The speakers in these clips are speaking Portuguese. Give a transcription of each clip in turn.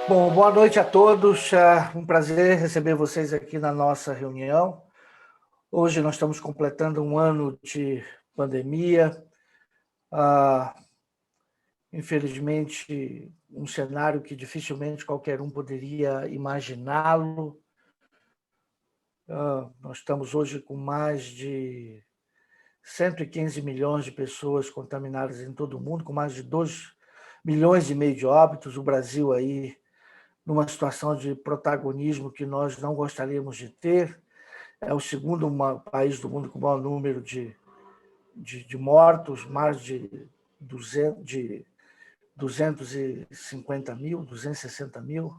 Bom, boa noite a todos. Um prazer receber vocês aqui na nossa reunião. Hoje nós estamos completando um ano de pandemia. Ah, Infelizmente, um cenário que dificilmente qualquer um poderia imaginá-lo. Nós estamos hoje com mais de 115 milhões de pessoas contaminadas em todo o mundo, com mais de 2 milhões e meio de óbitos. O Brasil aí numa situação de protagonismo que nós não gostaríamos de ter. É o segundo país do mundo com o maior número de mortos, mais de 250 mil, 260 mil.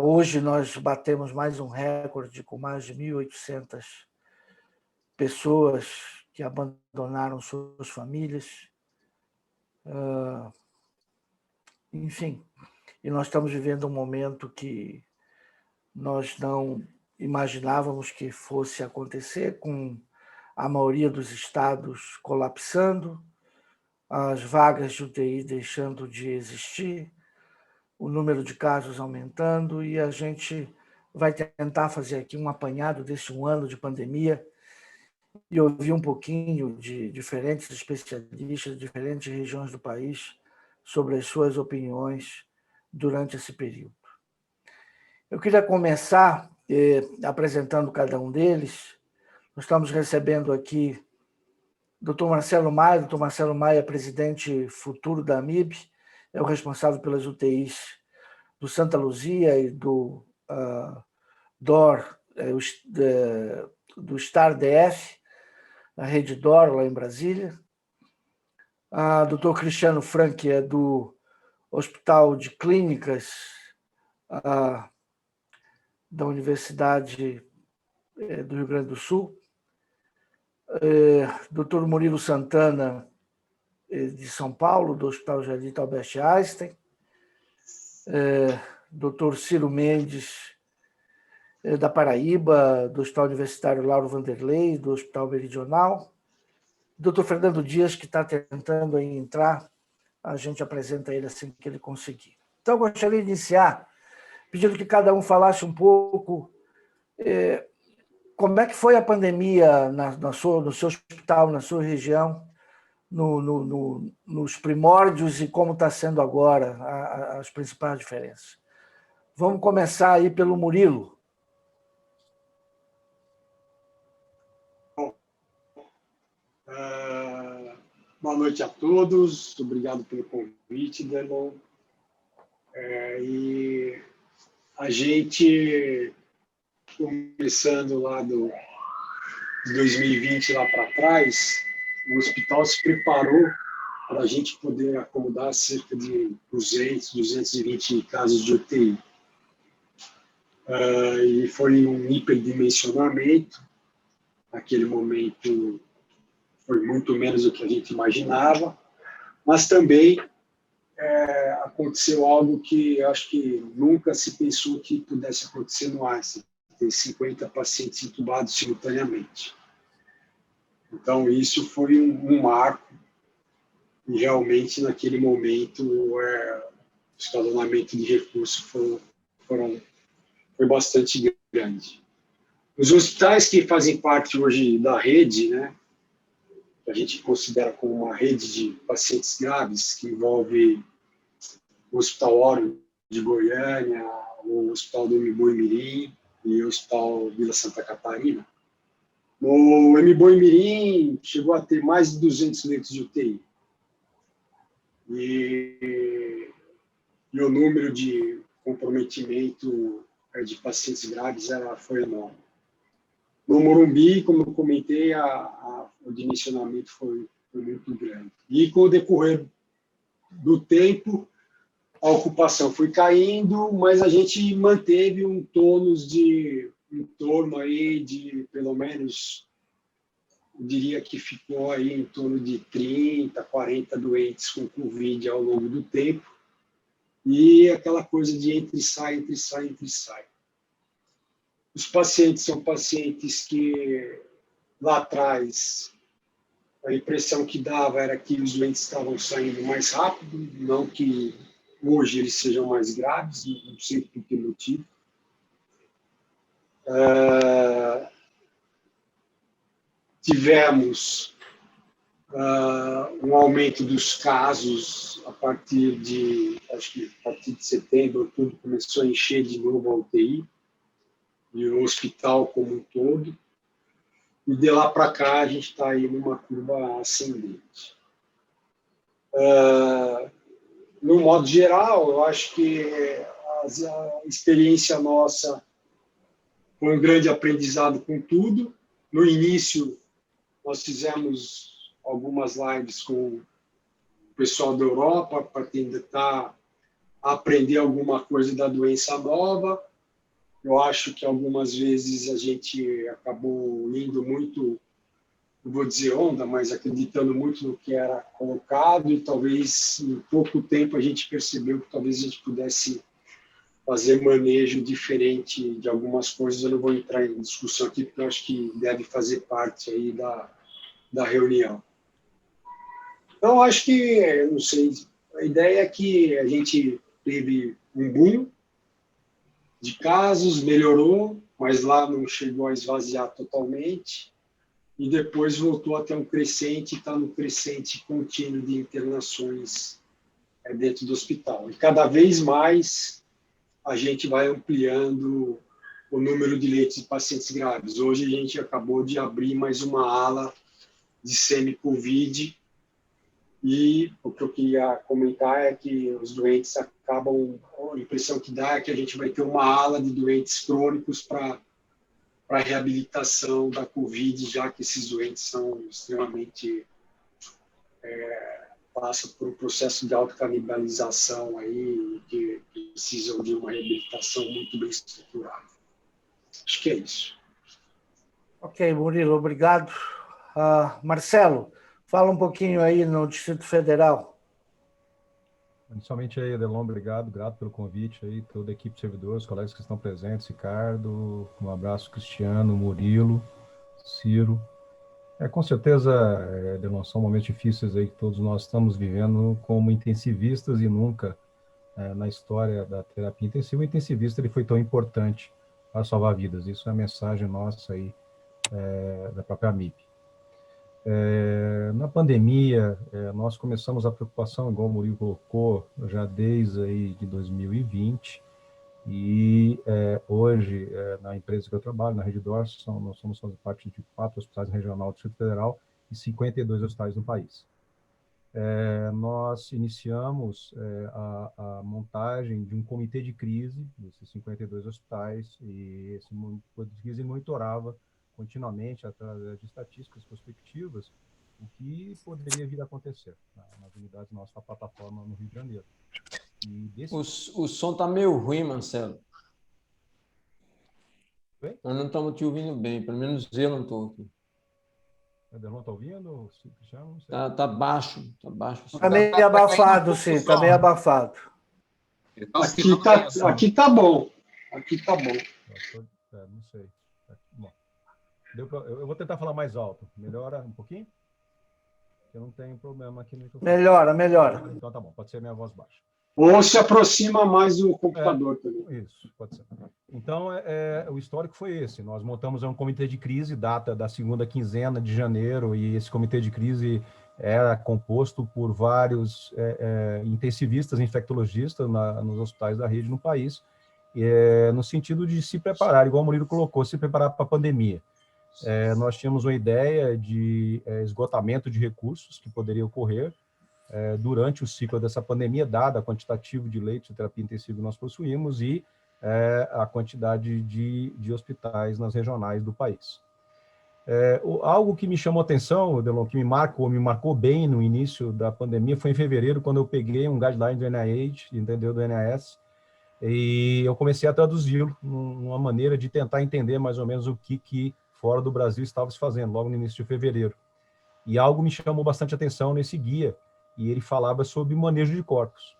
Hoje nós batemos mais um recorde com mais de 1.800 pessoas que abandonaram suas famílias. Enfim, e nós estamos vivendo um momento que nós não imaginávamos que fosse acontecer, com a maioria dos estados colapsando, as vagas de UTI deixando de existir, o número de casos aumentando, e a gente vai tentar fazer aqui um apanhado desse um ano de pandemia e ouvir um pouquinho de diferentes especialistas de diferentes regiões do país sobre as suas opiniões durante esse período. Eu queria começar apresentando cada um deles. Nós estamos recebendo aqui o Dr. Marcelo Maia. Dr. Marcelo Maia é presidente futuro da AMIB, é o responsável pelas UTIs do Santa Luzia e do DOR, do STAR DF, a rede DOR lá em Brasília. Dr. Cristiano Franck é do Hospital de Clínicas da Universidade do Rio Grande do Sul. Dr. Murilo Santana, de São Paulo, do Hospital Jardim Albert Einstein. Dr. Ciro Mendes, da Paraíba, do Hospital Universitário Lauro Vanderlei, do Hospital Meridional. Dr. Fernando Dias, que está tentando aí entrar, a gente apresenta ele assim que ele conseguir. Então, eu gostaria de iniciar pedindo que cada um falasse um pouco como é que foi a pandemia no seu hospital, na sua região, nos primórdios, e como está sendo agora as principais diferenças. Vamos começar aí pelo Murilo. Boa noite a todos, obrigado pelo convite, Delon. E a gente, começando lá de 2020 lá para trás, o hospital se preparou para a gente poder acomodar cerca de 220 casos de UTI. E foi um hiperdimensionamento. Naquele momento foi muito menos do que a gente imaginava, mas também aconteceu algo que acho que nunca se pensou que pudesse acontecer no Einstein, ter 50 pacientes intubados simultaneamente. Então, isso foi um marco, e realmente, naquele momento, o escalonamento de recursos foi bastante grande. Os hospitais que fazem parte hoje da rede, né, que a gente considera como uma rede de pacientes graves, que envolve o Hospital Oro de Goiânia, o Hospital do Emiboimirim e o Hospital Vila Santa Catarina. No Emiboimirim chegou a ter mais de 200 leitos de UTI. E o número de comprometimento de pacientes graves foi enorme. No Morumbi, como eu comentei, o dimensionamento foi muito grande. E com o decorrer do tempo, a ocupação foi caindo, mas a gente manteve um tônus em torno aí de, pelo menos, eu diria que ficou aí em torno de 30, 40 doentes com Covid ao longo do tempo, e aquela coisa de entre e sai, entre e sai, entre e sai. Os pacientes são pacientes que, lá atrás, a impressão que dava era que os doentes estavam saindo mais rápido, não que hoje eles sejam mais graves, não sei por que motivo. Tivemos um aumento dos casos acho que a partir de setembro, tudo começou a encher de novo a UTI, e o hospital como um todo. E de lá para cá, a gente está aí numa curva ascendente. No modo geral, eu acho que a experiência nossa foi um grande aprendizado com tudo. No início, nós fizemos algumas lives com o pessoal da Europa para tentar aprender alguma coisa da doença nova. Eu acho que algumas vezes a gente acabou indo muito, não vou dizer onda, mas acreditando muito no que era colocado, e talvez em pouco tempo a gente percebeu que talvez a gente pudesse fazer manejo diferente de algumas coisas. Eu não vou entrar em discussão aqui, porque eu acho que deve fazer parte aí da reunião. Então, acho que, não sei, a ideia é que a gente teve um boom de casos, melhorou, mas lá não chegou a esvaziar totalmente, e depois voltou a ter um crescente, está no crescente contínuo de internações dentro do hospital. E cada vez mais a gente vai ampliando o número de leitos de pacientes graves. Hoje a gente acabou de abrir mais uma ala de semi-Covid, e o que eu queria comentar é que os doentes acabam, a impressão que dá é que a gente vai ter uma ala de doentes crônicos para reabilitação da Covid, já que esses doentes são extremamente, passam por um processo de autocanibalização aí, que precisam de uma reabilitação muito bem estruturada. Acho que é isso. Ok, Murilo, obrigado. Marcelo, fala um pouquinho aí no Distrito Federal. Inicialmente aí, Adelon, obrigado, grato pelo convite aí, toda a equipe de servidores, colegas que estão presentes, Ricardo, um abraço, Cristiano, Murilo, Ciro. Com certeza, Adelon, são momentos difíceis aí que todos nós estamos vivendo como intensivistas, e nunca na história da terapia intensiva, o intensivista ele foi tão importante para salvar vidas. Isso é a mensagem nossa aí da própria MIP. Na pandemia, nós começamos a preocupação, igual o Murilo colocou, já desde aí de 2020, e hoje, na empresa que eu trabalho, na Rede Dors, nós somos parte de 4 hospitais regionais do Distrito Federal e 52 hospitais no país. Nós iniciamos a montagem de um comitê de crise desses 52 hospitais, e esse comitê de crise monitorava continuamente, através de estatísticas prospectivas, o que poderia vir a acontecer nas unidades nossas da plataforma no Rio de Janeiro. O som está meio ruim, Marcelo. Bem? Nós não estamos te ouvindo bem, pelo menos eu não estou aqui. O Adelon está ouvindo? Cristiano? Tá baixo, tá baixo. Está meio abafado, sim, está meio abafado. Aqui tá bom. Aqui tá bom. Não sei. Bom. Eu vou tentar falar mais alto. Melhora um pouquinho? Eu não tenho problema aqui no microfone. Melhora. Então tá bom, pode ser minha voz baixa. Ou se aproxima mais do computador também. Isso, pode ser. Então, o histórico foi esse. Nós montamos um comitê de crise, data da segunda quinzena de janeiro, e esse comitê de crise era composto por vários intensivistas, infectologistas nos hospitais da rede no país, no sentido de se preparar, igual o Murilo colocou, se preparar para a pandemia. Nós tínhamos uma ideia de esgotamento de recursos que poderia ocorrer durante o ciclo dessa pandemia, dada a quantitativo de leitos de terapia intensiva que nós possuímos e a quantidade de hospitais nas regionais do país. Algo que me chamou a atenção, Adelon, que me marcou bem no início da pandemia, foi em fevereiro, quando eu peguei um guideline do NIH, entendeu, do NAS, e eu comecei a traduzi-lo numa maneira de tentar entender mais ou menos o que fora do Brasil estava se fazendo, logo no início de fevereiro. E algo me chamou bastante atenção nesse guia, e ele falava sobre manejo de corpos.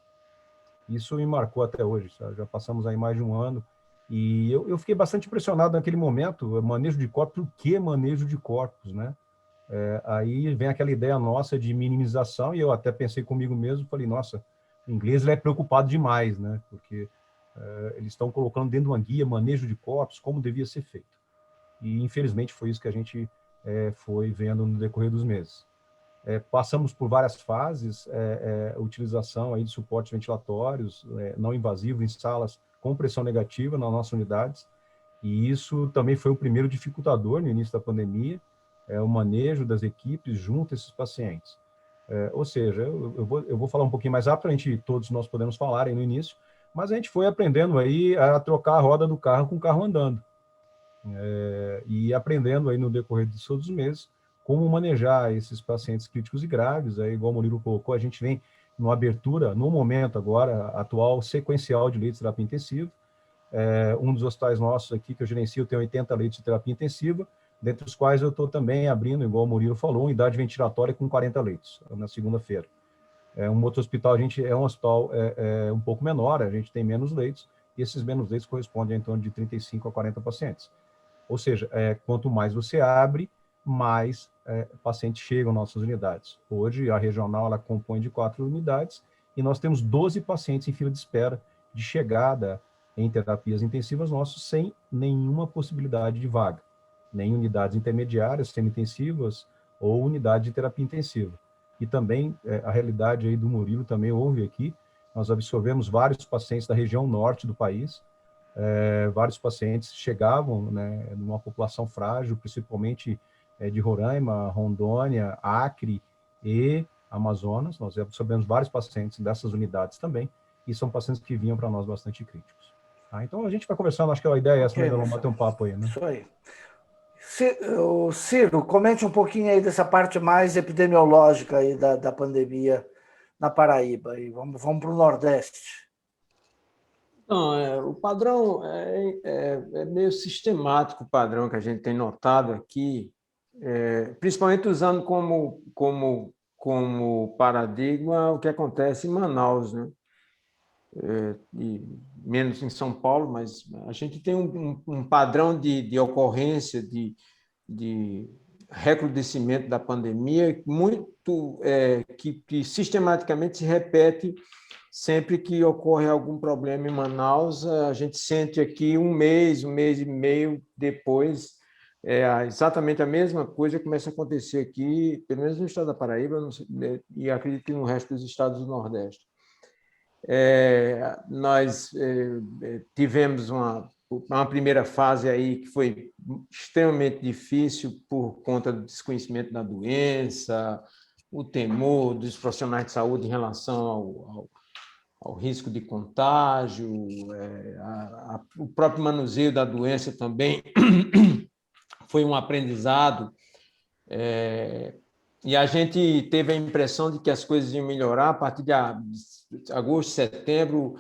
Isso me marcou até hoje, sabe? Já passamos aí mais de um ano, e eu fiquei bastante impressionado naquele momento. Manejo de corpos, o que manejo de corpos, né? Aí vem aquela ideia nossa de minimização, e eu até pensei comigo mesmo, falei, nossa, O inglês ele é preocupado demais, né? Porque eles estão colocando dentro de uma guia manejo de corpos como devia ser feito. E, infelizmente, foi isso que a gente foi vendo no decorrer dos meses. Passamos por várias fases, utilização aí de suportes ventilatórios não invasivos em salas com pressão negativa nas nossas unidades, e isso também foi o primeiro dificultador no início da pandemia, o manejo das equipes junto a esses pacientes. Ou seja, eu vou falar um pouquinho mais rápido, todos nós podemos falar aí no início, mas a gente foi aprendendo aí a trocar a roda do carro com o carro andando, e aprendendo aí no decorrer de todos os meses como manejar esses pacientes críticos e graves. Aí, igual o Murilo colocou, a gente vem numa abertura, no momento agora, atual, sequencial de leitos de terapia intensiva. Um dos hospitais nossos aqui, que eu gerencio, tem 80 leitos de terapia intensiva, dentre os quais eu estou também abrindo, igual o Murilo falou, uma unidade ventilatória com 40 leitos, na segunda-feira. Um outro hospital, a gente é um hospital um pouco menor, a gente tem menos leitos, e esses menos leitos correspondem a em torno de 35 a 40 pacientes. Ou seja, quanto mais você abre, mais pacientes chegam às nossas unidades. Hoje, a regional ela compõe de 4 unidades, e nós temos 12 pacientes em fila de espera de chegada em terapias intensivas nossas, sem nenhuma possibilidade de vaga, nem unidades intermediárias, semi-intensivas, ou unidade de terapia intensiva. E também, a realidade aí do Murilo também houve aqui, nós absorvemos vários pacientes da região norte do país, vários pacientes chegavam, né, numa população frágil, principalmente de Roraima, Rondônia, Acre e Amazonas. Nós absorvemos vários pacientes dessas unidades também, e são pacientes que vinham para nós bastante críticos. Então, a gente vai conversando, acho que a ideia é essa, mas vamos bater um papo aí, né? Isso aí. Ciro, comente um pouquinho aí dessa parte mais epidemiológica aí da pandemia na Paraíba. E vamos para o Nordeste. Não, o padrão é meio sistemático, o padrão que a gente tem notado aqui, principalmente usando como paradigma o que acontece em Manaus, né? E menos em São Paulo, mas a gente tem um padrão de ocorrência, de recrudescimento da pandemia muito que sistematicamente se repete sempre que ocorre algum problema em Manaus. A gente sente aqui um mês e meio depois, exatamente a mesma coisa começa a acontecer aqui, pelo menos no estado da Paraíba, não sei, e acredito que no resto dos estados do Nordeste. Nós tivemos uma primeira fase aí que foi extremamente difícil por conta do desconhecimento da doença, o temor dos profissionais de saúde em relação ao risco de contágio, o próprio manuseio da doença também foi um aprendizado, e a gente teve a impressão de que as coisas iam melhorar a partir de agosto, setembro.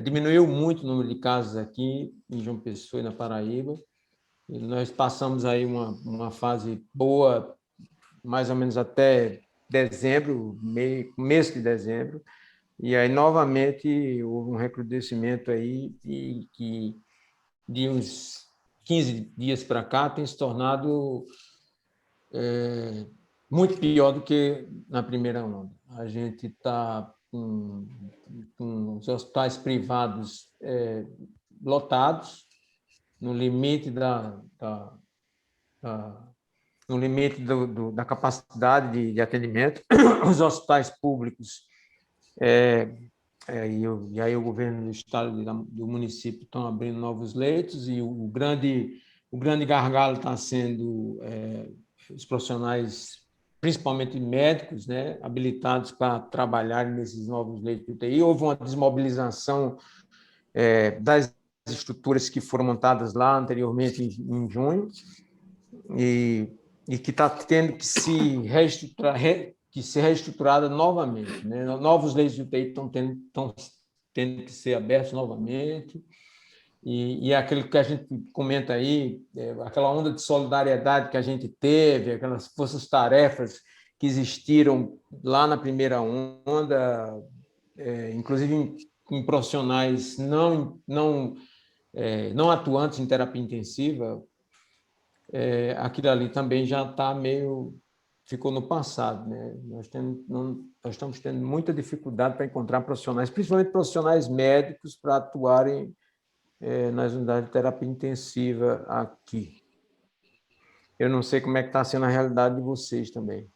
Diminuiu muito o número de casos aqui em João Pessoa e na Paraíba, e nós passamos aí uma fase boa, mais ou menos até dezembro, mês de dezembro, e aí novamente houve um recrudescimento aí que de uns 15 dias para cá tem se tornado muito pior do que na primeira onda. A gente está com os hospitais privados lotados, no limite no limite da capacidade de atendimento. Os hospitais públicos, e aí o governo do estado e do município estão abrindo novos leitos, e o grande gargalo está sendo os profissionais, principalmente médicos, né, habilitados para trabalhar nesses novos leitos de UTI. Houve uma desmobilização das estruturas que foram montadas lá anteriormente, em junho, e que está tendo que ser reestruturada novamente, né? Novos leitos de UTI estão tendo que ser abertos novamente, e aquilo que a gente comenta aí, aquela onda de solidariedade que a gente teve, aquelas forças-tarefas que existiram lá na primeira onda, inclusive em profissionais não atuantes em terapia intensiva, aquilo ali também já está meio ficou no passado, né? Nós estamos tendo muita dificuldade para encontrar profissionais, principalmente profissionais médicos, para atuarem nas unidades de terapia intensiva aqui. Eu não sei como é que está sendo a realidade de vocês também.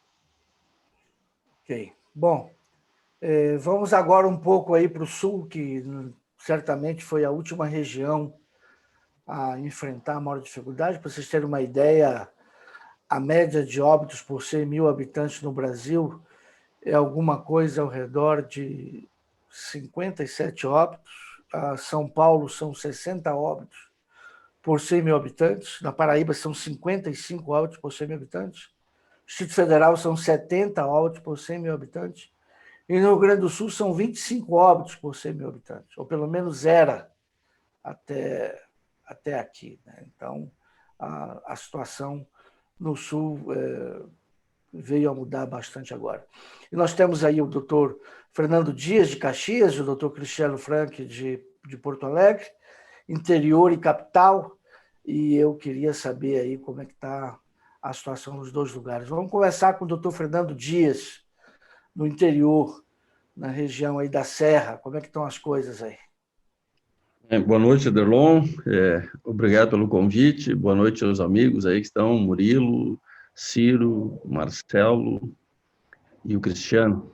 Ok. Bom, vamos agora um pouco aí para o sul, que certamente foi a última região a enfrentar a maior dificuldade. Para vocês terem uma ideia, a média de óbitos por 100 mil habitantes no Brasil é alguma coisa ao redor de 57 óbitos. A São Paulo são 60 óbitos por 100 mil habitantes. Na Paraíba são 55 óbitos por 100 mil habitantes. No Distrito Federal são 70 óbitos por 100 mil habitantes. E no Rio Grande do Sul são 25 óbitos por 100 mil habitantes, ou pelo menos era até aqui, né? Então, a situação no Sul veio a mudar bastante agora. E nós temos aí o doutor Fernando Dias, de Caxias, e o doutor Cristiano Franck, de Porto Alegre, interior e capital, e eu queria saber aí como é que está a situação nos dois lugares. Vamos conversar com o doutor Fernando Dias, no interior, na região aí da Serra. Como é que estão as coisas aí? Boa noite, Adelon. Obrigado pelo convite. Boa noite aos amigos aí que estão, Murilo, Ciro, Marcelo e o Cristiano.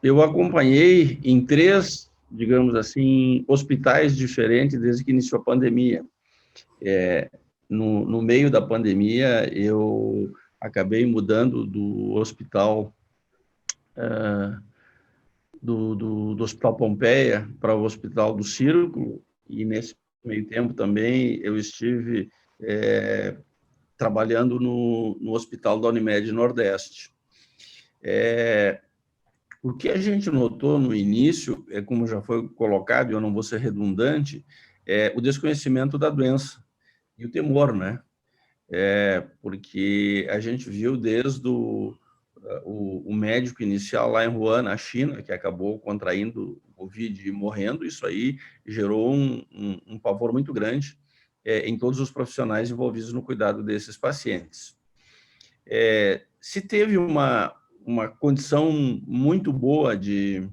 Eu acompanhei em 3, digamos assim, hospitais diferentes desde que iniciou a pandemia. No meio da pandemia, eu acabei mudando do hospital do Hospital Pompeia para o Hospital do Círculo, e nesse meio tempo também eu estive trabalhando no Hospital da Unimed Nordeste. O que a gente notou no início, como já foi colocado, e eu não vou ser redundante, é o desconhecimento da doença e o temor, né? Porque a gente viu desde o médico inicial lá em Wuhan, na China, que acabou contraindo o Covid e morrendo. Isso aí gerou um pavor muito grande em todos os profissionais envolvidos no cuidado desses pacientes. Se teve uma condição muito boa de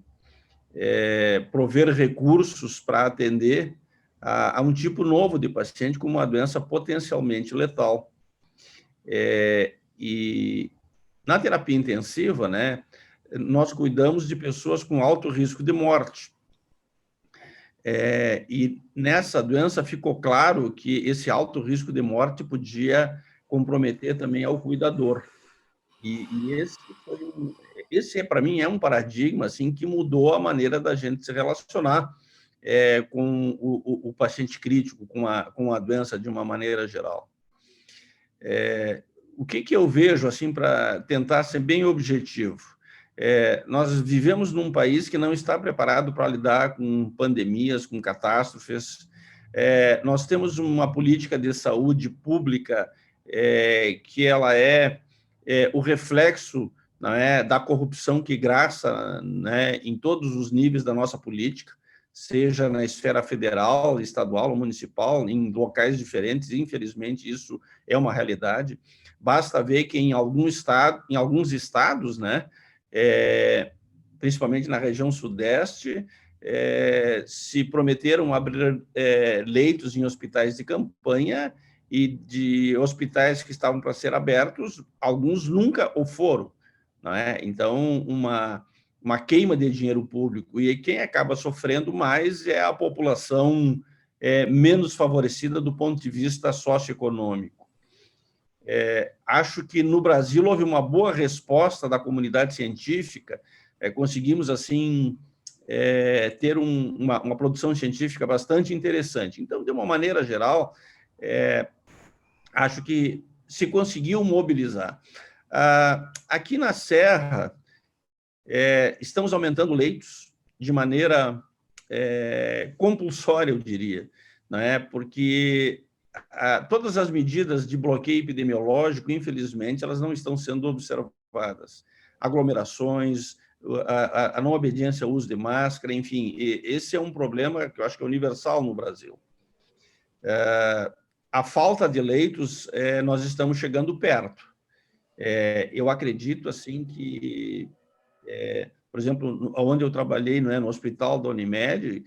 prover recursos para atender a um tipo novo de paciente com uma doença potencialmente letal. E na terapia intensiva, né, nós cuidamos de pessoas com alto risco de morte. E nessa doença ficou claro que esse alto risco de morte podia comprometer também ao cuidador. E esse para mim, é um paradigma assim, que mudou a maneira da gente se relacionar com o paciente crítico, com a doença de uma maneira geral. O que eu vejo, assim, para tentar ser bem objetivo? Nós vivemos num país que não está preparado para lidar com pandemias, com catástrofes. Nós temos uma política de saúde pública que ela o reflexo, né, da corrupção que graça, né, em todos os níveis da nossa política, seja na esfera federal, estadual ou municipal, em locais diferentes. Infelizmente, isso é uma realidade. Basta ver que em alguns estados, né, principalmente na região sudeste, se prometeram abrir leitos em hospitais de campanha, e de hospitais que estavam para ser abertos, alguns nunca o foram, não é? Então, uma queima de dinheiro público, e quem acaba sofrendo mais é a população menos favorecida do ponto de vista socioeconômico. Acho que no Brasil houve uma boa resposta da comunidade científica, conseguimos, assim, ter uma produção científica bastante interessante. Então, de uma maneira geral, acho que se conseguiu mobilizar. Aqui na Serra, estamos aumentando leitos de maneira compulsória, eu diria, não é? Porque todas as medidas de bloqueio epidemiológico, infelizmente, elas não estão sendo observadas. Aglomerações, a não obediência ao uso de máscara, enfim, esse é um problema que eu acho que é universal no Brasil. A falta de leitos, nós estamos chegando perto. Eu acredito assim que, por exemplo, onde eu trabalhei, no hospital da Unimed,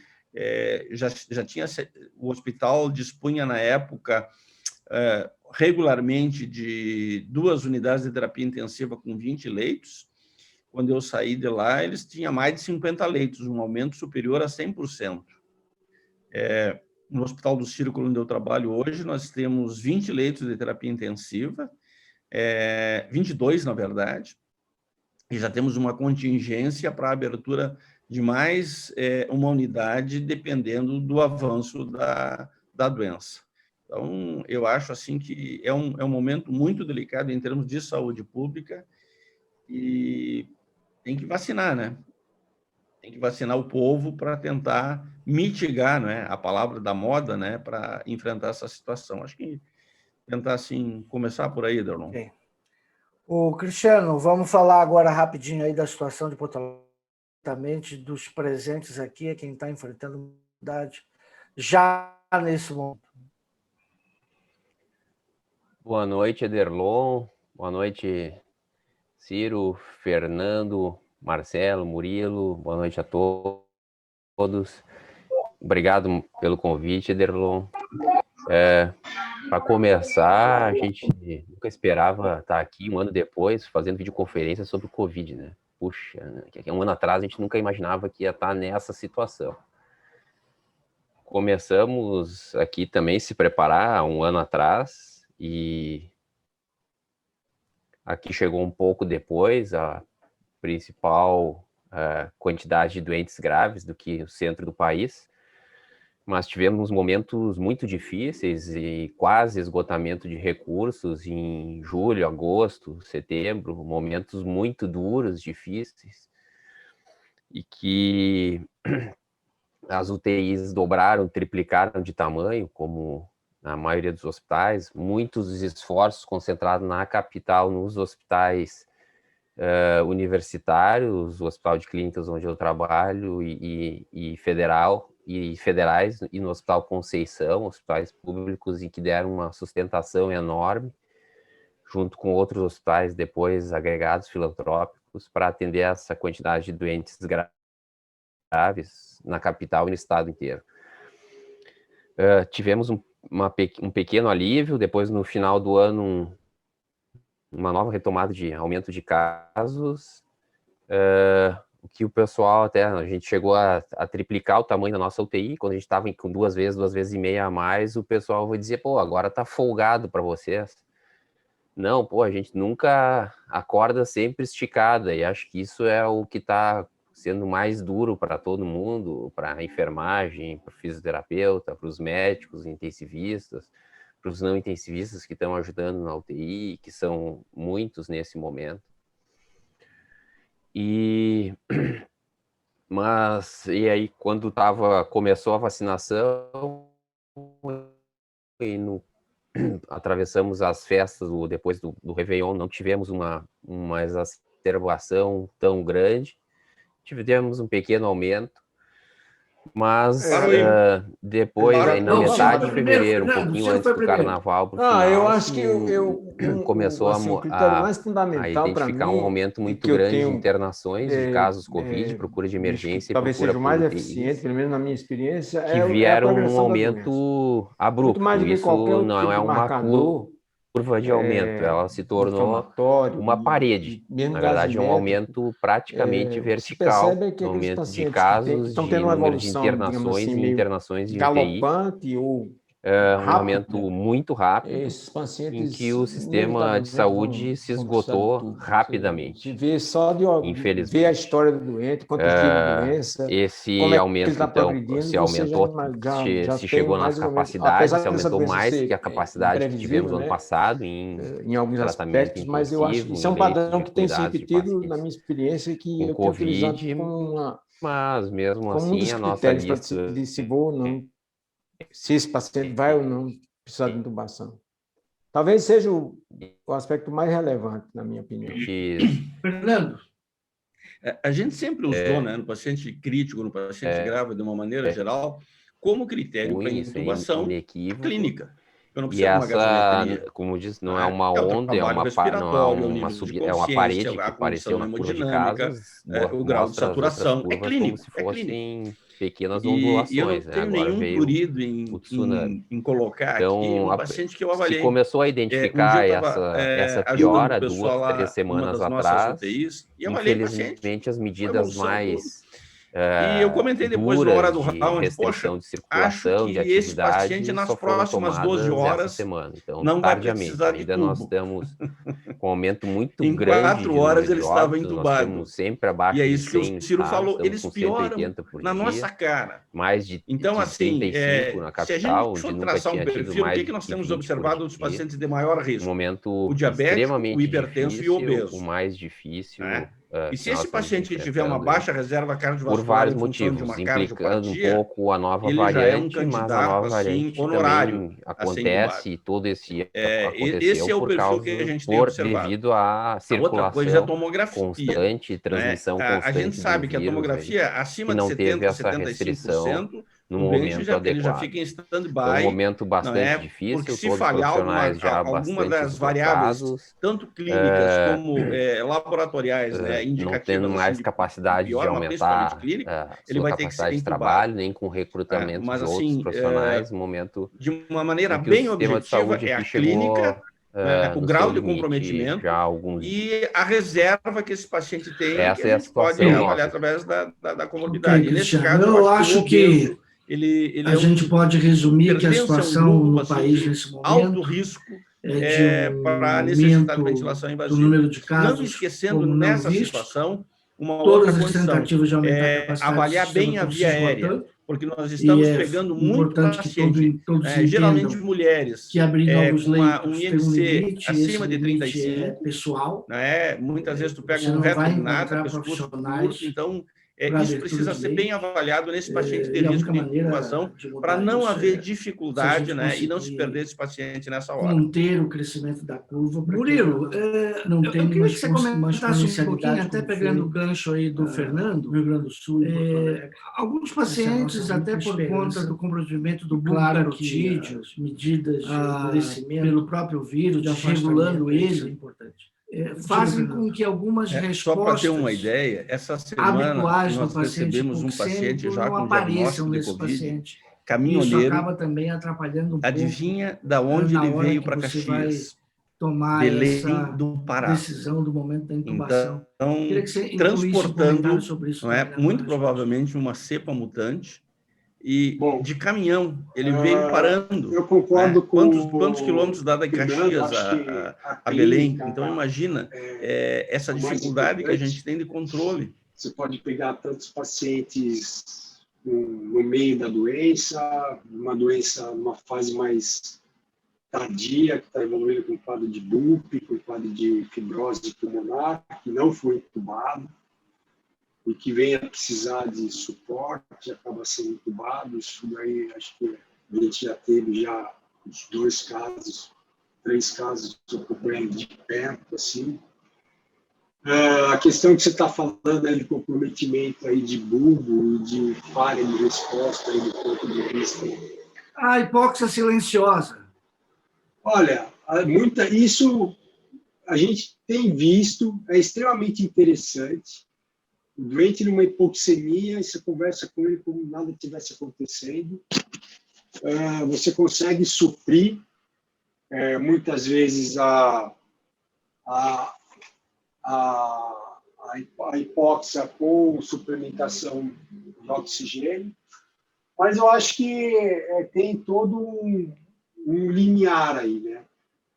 já tinha, o hospital dispunha na época regularmente de 2 unidades de terapia intensiva com 20 leitos. Quando eu saí de lá, eles tinham mais de 50 leitos, um aumento superior a 100%. No Hospital do Círculo, onde eu trabalho hoje, nós temos 20 leitos de terapia intensiva, 22, na verdade, e já temos uma contingência para a abertura de mais uma unidade, dependendo do avanço da doença. Então, eu acho assim que é um momento muito delicado em termos de saúde pública e tem que vacinar, né? Tem que vacinar o povo para tentar mitigar, né, a palavra da moda, né, para enfrentar essa situação. Acho que tentar, assim, começar por aí, Derlon. Okay. O Cristiano, vamos falar agora rapidinho aí da situação de Porto Alegre, dos presentes aqui, quem está enfrentando dificuldade já nesse momento. Boa noite, Ederlon. Boa noite, Ciro, Fernando, Marcelo, Murilo. Boa noite a todos. Obrigado pelo convite, Ederlon. Para começar, a gente nunca esperava estar aqui um ano depois fazendo videoconferência sobre o Covid, né? Puxa, um ano atrás a gente nunca imaginava que ia estar nessa situação. Começamos aqui também se preparar um ano atrás e aqui chegou um pouco depois a principal quantidade de doentes graves do que o centro do país, mas tivemos momentos muito difíceis e quase esgotamento de recursos em julho, agosto, setembro, momentos muito duros, difíceis, e que as UTIs dobraram, triplicaram de tamanho, como na maioria dos hospitais, muitos esforços concentrados na capital, nos hospitais universitários, o Hospital de Clínicas onde eu trabalho e federais, e no Hospital Conceição, hospitais públicos e que deram uma sustentação enorme, junto com outros hospitais depois agregados filantrópicos, para atender essa quantidade de doentes graves na capital e no estado inteiro. Tivemos um pequeno alívio, depois no final do ano uma nova retomada de aumento de casos, o que o pessoal a gente chegou a triplicar o tamanho da nossa UTI, quando a gente estava com 2 vezes e meia a mais, o pessoal vai dizer, pô, agora tá folgado para vocês. Não, pô, a gente nunca acorda sempre esticada, e acho que isso é o que está sendo mais duro para todo mundo, para a enfermagem, para o fisioterapeuta, para os médicos, intensivistas, para os não intensivistas que estão ajudando na UTI, que são muitos nesse momento. E aí, quando começou a vacinação, e atravessamos as festas depois do Réveillon, não tivemos uma exacerbação tão grande, tivemos um pequeno aumento, mas depois, aí na metade de fevereiro, um pouquinho antes do carnaval, pro final, eu acho que começou o critério mais fundamental a identificar um aumento muito grande de internações de casos Covid, procura de emergência e talvez procura seja o mais por eficiente, pelo menos na minha experiência, que vieram um aumento abrupto. Isso não é uma curva de aumento, ela se tornou uma parede. Na verdade, é um aumento praticamente vertical, um aumento de casos, de número de internações e internações em UTI. Galopante ou um aumento muito rápido, em que o sistema de saúde se esgotou rapidamente. Vê só de infelizmente. Ver a história do doente, quanto tipo de doença. Esse aumento, então, se aumentou, se chegou nas capacidades, se aumentou mais que a capacidade que tivemos no ano passado em alguns aspectos, mas eu acho que isso é um padrão que tem se repetido na minha experiência, que eu tenho utilizado mas mesmo assim a nossa lista de se vou ou não, se esse paciente vai ou não precisar de intubação. Talvez seja o aspecto mais relevante, na minha opinião. Fernando, a gente sempre usou, né, no paciente crítico, no paciente grave, de uma maneira geral, como critério para intubação clínica. Eu não E preciso de uma essa, gasometria. como diz, não Né? é uma É o onda, trabalho não é respiratório, é o uma nível de subida, é uma consciência, parede que a apareceu condição na curva de hemodinâmica, casos, o grau de mostra as outras saturação. É curvas como clínico, se é clínico. fossem pequenas E eu não ondulações, né? tenho Agora nenhum veio prurido o tsunami. em colocar aqui Então, um paciente que eu se avaliei. começou a Um dia eu identificar estava essa ajudando o piora pessoal 2, 3 lá numa semanas das nossas atrás, UTIs e avaliei paciente infelizmente as com medidas evolução, tudo. mais E eu comentei depois, na hora duras do de round, poxa, restrição de acho circulação, de que esse paciente, atividade, nas só foram próximas 12 tomadas essa horas, semana. Então, não vai tardiamente, precisar de ainda nós tubo. estamos com um aumento muito Em grande 4 de horas número ele de estava óbitos, nós entubado. temos sempre E é abaixo de isso que o 100 Ciro casos, falou, estamos eles com pioram 180 por na dia, nossa cara. mais de Então, assim, 35 na se a capital, gente onde for nunca traçar um tinha tido perfil, o mais que do nós que temos 20 por observado dos dia. pacientes de maior Um risco? momento O diabético, o extremamente hipertenso e o difícil, o obeso. mais difícil Né? E que se nós esse estamos paciente tiver uma enfrentando baixa reserva por cardiovascular vários em função de motivos, uma implicando um cardiopatia, pouco a nova ele já é um variante, mas a nova candidato, assim, variante honorário também a ser entubado. acontece, e todo esse Esse aconteceu é o por perfil que a gente tem observado. devido à A outra coisa é a circulação tomografia. constante, Né? transmissão A gente constante do sabe que a vírus aí, tomografia, que acima de não teve 70%, essa restrição 75%, no o doente momento ele já adequado. fica em Então, um stand-by, momento não bastante é? Porque difícil, se todos os falhar profissionais já alguma bastante das variáveis, esgotados, tanto clínicas como laboratoriais, né, não tendo indicativas assim, mais de capacidade de piora, mas principalmente aumentar clínico, a ele sua vai ter que ser capacidade de entubado. trabalho, nem com recrutamento Mas, de outros assim, profissionais, no momento de uma maneira em que o bem sistema de objetiva, saúde é a aqui clínica, chegou né, o no seu grau de limite já comprometimento há alguns dias. e a reserva que esse paciente tem, que a Essa é a gente pode situação avaliar nossa. através da Ok, comorbidade. E nesse Cristiano, caso, eu eu acho acho que o obeso, que ele a é gente pode resumir que a pertence a um situação grupo no assim, país de nesse alto momento risco é de para um necessitar de aumento ventilação do invasiva. número de Não casos esquecendo, como não nessa visto, situação, uma outra todas as condição, tentativas de aumentar a capacidade do avaliar sistema bem a estão se via aérea, esgotando, porque nós e estamos é pegando muito importante que paciente, todos geralmente entendam mulheres, que abrir novos com um leitos tem um IMC limite, e esse acima de limite é 35, pessoal. né? Muitas vezes tu pega Você um não vai retrognata, encontrar pescoço profissionais curto, então para isso abertura precisa de ser bem leito, avaliado nesse paciente de e a risco única de maneira intubação, de para mudar não isso haver é se a dificuldade, gente né? E não se perder conseguir esse paciente nessa hora. conter o crescimento da curva. Murilo, não tem eu queria que você uma comentasse um pouquinho, até pegando o gancho aí do Fernando, no Rio Grande do Sul, alguns pacientes, até por conta do comprometimento do bulbo carotídeo, medidas de endurecimento pelo próprio vírus, regulando ele, fazem com que algumas Só para ter uma respostas ideia, essa semana habituais do nós paciente recebemos um paciente já não com apareçam diagnóstico de nesse Covid, paciente. Isso caminhoneiro. acaba também atrapalhando um pouco Adivinha da onde na ele hora veio que para você vai Caxias? tomar Belém essa do Pará. decisão do momento da intubação. Então, Queria que você incluísse um comentário transportando, sobre isso não é, também na muito tua provavelmente uma cepa mutante, e Bom, de caminhão, ele veio parando. Eu concordo com quantos quilômetros dá de Caxias a Belém? Então, imagina essa dificuldade que a gente tem de controle. Você pode pegar tantos pacientes no meio da doença, numa fase mais tardia, que está evoluindo com quadro de DUP, com quadro de fibrose pulmonar, que não foi intubado, e que venha precisar de suporte, acaba sendo intubado. Isso daí, acho que a gente já teve uns 3 casos acompanhando de perto, assim. A questão que você está falando aí de comprometimento aí de bulbo e de falha de resposta aí do ponto de vista. A hipóxia silenciosa. Olha, isso a gente tem visto, é extremamente interessante. O doente numa hipoxemia, e você conversa com ele como nada tivesse acontecendo. Você consegue suprir, muitas vezes, a hipóxia com suplementação de oxigênio, mas eu acho que tem todo um limiar aí, né?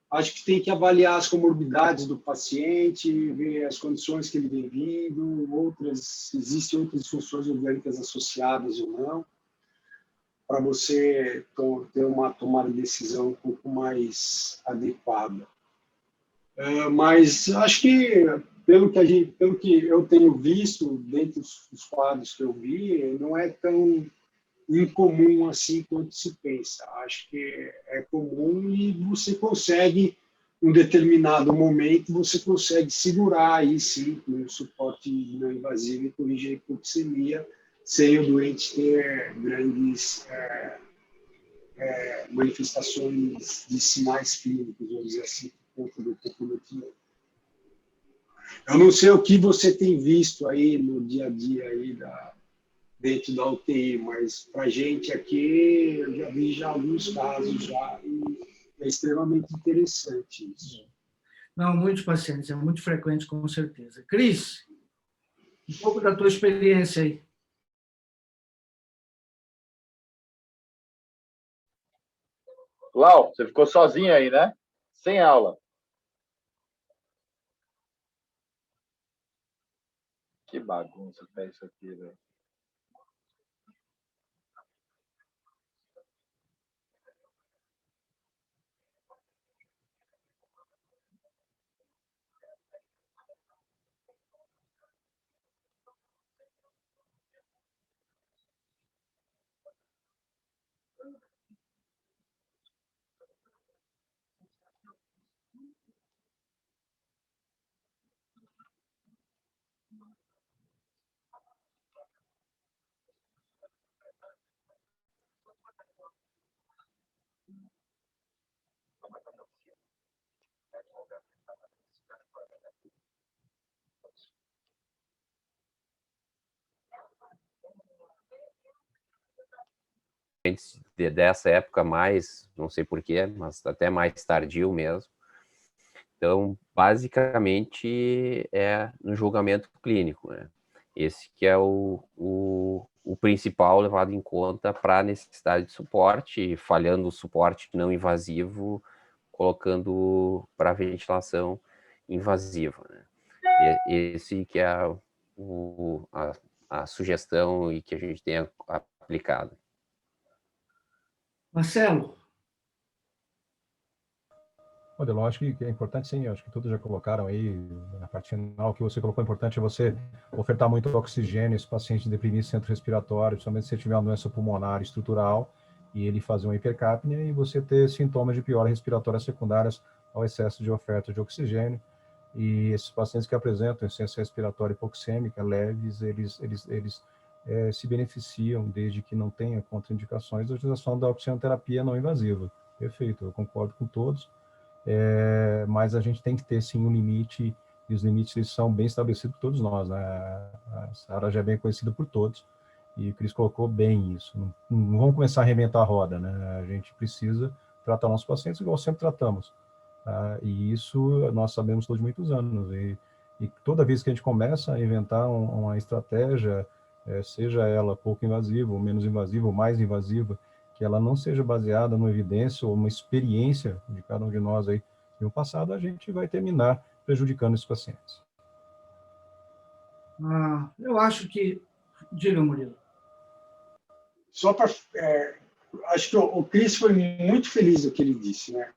Acho que tem que avaliar as comorbidades do paciente, ver as condições que ele vem vindo, existem outras funções orgânicas associadas ou não, para você ter uma tomada de decisão um pouco mais adequada. Mas acho que, pelo que eu tenho visto, dentro dos quadros que eu vi, não é tão incomum assim quanto se pensa. Acho que é comum e você consegue, em um determinado momento, você consegue segurar aí, sim, com o suporte não invasivo e corrigir a hipoxemia, sem o doente ter grandes manifestações de sinais clínicos, vamos dizer assim, por conta do comprometimento. Eu não sei o que você tem visto aí no dia a dia aí dentro da UTI, mas para a gente aqui, eu já vi alguns casos já, e é extremamente interessante isso. Não, muitos pacientes, é muito frequente, com certeza. Cris, um pouco da tua experiência aí. Lau, você ficou sozinho aí, né? Sem aula. Que bagunça que é isso aqui, velho. Dessa época mais, não sei porquê, mas até mais tardio mesmo. Então, basicamente, é no julgamento clínico, né? Esse que é o principal levado em conta para a necessidade de suporte, falhando o suporte não invasivo, colocando para ventilação invasiva, né? Esse que é a sugestão e que a gente tem aplicado. Marcelo? Olha, eu acho que é importante, sim, acho que todos já colocaram aí, na parte final, o que você colocou, é importante você ofertar muito oxigênio a esse paciente deprimido centro respiratório, principalmente se ele tiver uma doença pulmonar estrutural, e ele fazer uma hipercapnia e você ter sintomas de piora respiratória secundárias ao excesso de oferta de oxigênio. E esses pacientes que apresentam insuficiência respiratória hipoxêmica leves, eles se beneficiam, desde que não tenha contraindicações, da utilização da oxigenoterapia não invasiva. Perfeito, eu concordo com todos. Mas a gente tem que ter, sim, um limite, e os limites eles são bem estabelecidos por todos nós, né? A SARA já é bem conhecida por todos, e o Cris colocou bem isso. Não vamos começar a reinventar a roda, né? A gente precisa tratar nossos pacientes igual sempre tratamos. Tá? E isso nós sabemos todos de muitos anos, e toda vez que a gente começa a inventar uma estratégia, seja ela pouco invasiva, ou menos invasiva, ou mais invasiva, que ela não seja baseada numa evidência ou uma experiência de cada um de nós aí no passado, a gente vai terminar prejudicando esses pacientes. Eu acho que... Diga, Murilo. Só para... acho que o Cris foi muito feliz no que ele disse, né?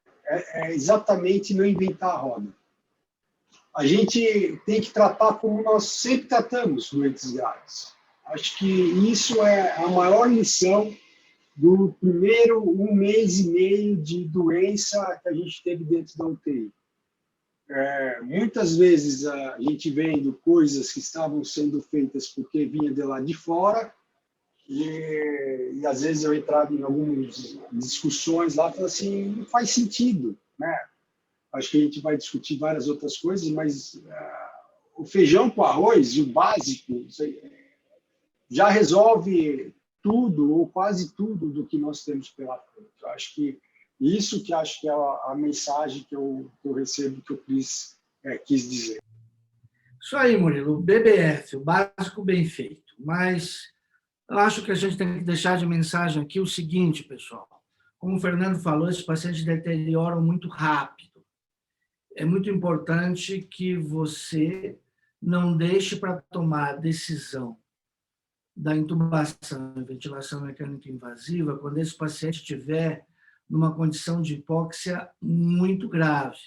É exatamente não inventar a roda. A gente tem que tratar como nós sempre tratamos doentes graves. Acho que isso é a maior lição do primeiro 1 mês e meio de doença que a gente teve dentro da UTI. Muitas vezes a gente vendo coisas que estavam sendo feitas porque vinha de lá de fora, e às vezes eu entrava em algumas discussões lá e falava assim, não faz sentido, né? Acho que a gente vai discutir várias outras coisas, mas o feijão com arroz e o básico já resolve tudo, ou quase tudo, do que nós temos pela frente. Eu acho que isso que acho que é a mensagem que eu recebo, que o Cris quis dizer. Isso aí, Murilo. O BBF, o básico bem feito. Mas eu acho que a gente tem que deixar de mensagem aqui o seguinte, pessoal. Como o Fernando falou, esses pacientes deterioram muito rápido. É muito importante que você não deixe para tomar a decisão da intubação e ventilação mecânica invasiva quando esse paciente estiver numa condição de hipóxia muito grave.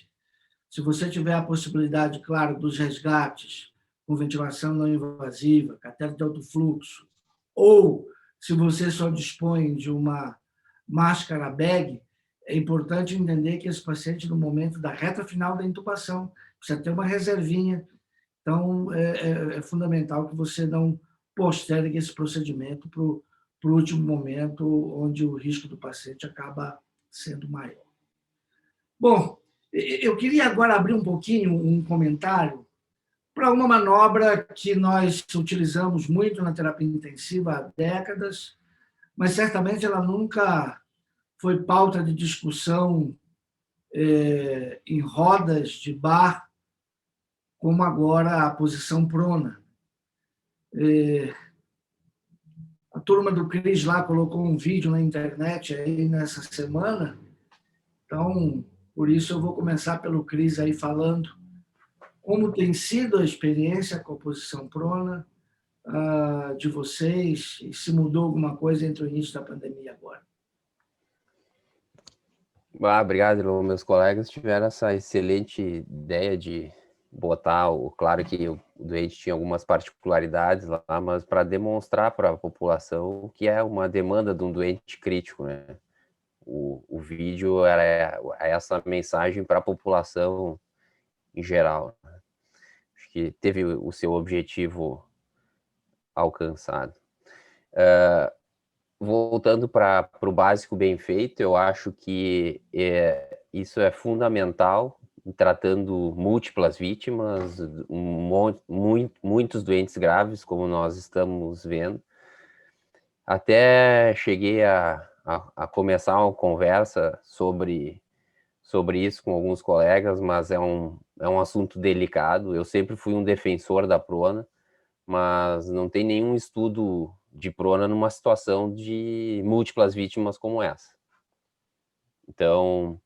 Se você tiver a possibilidade, claro, dos resgates com ventilação não invasiva, catéter de alto fluxo, ou se você só dispõe de uma máscara bag, é importante entender que esse paciente, no momento da reta final da intubação, precisa ter uma reservinha. Então, é fundamental que você não postergue esse procedimento para para o último momento, onde o risco do paciente acaba sendo maior. Bom, eu queria agora abrir um pouquinho um comentário para uma manobra que nós utilizamos muito na terapia intensiva há décadas, mas certamente ela nunca foi pauta de discussão em rodas de bar, como agora a posição prona. A turma do Cris lá colocou um vídeo na internet aí nessa semana, então, por isso eu vou começar pelo Cris aí falando como tem sido a experiência com a posição prona de vocês e se mudou alguma coisa entre o início da pandemia e agora. Obrigado, meus colegas tiveram essa excelente ideia de botar, claro que o doente tinha algumas particularidades lá, mas para demonstrar para a população que é uma demanda de um doente crítico, né? O vídeo era essa mensagem para a população em geral. Acho que teve o seu objetivo alcançado. Voltando para o básico bem feito, eu acho que isso é fundamental, tratando múltiplas vítimas, muitos doentes graves, como nós estamos vendo. Até cheguei a começar uma conversa sobre isso com alguns colegas, mas é um assunto delicado. Eu sempre fui um defensor da prona, mas não tem nenhum estudo de prona numa situação de múltiplas vítimas como essa. Então,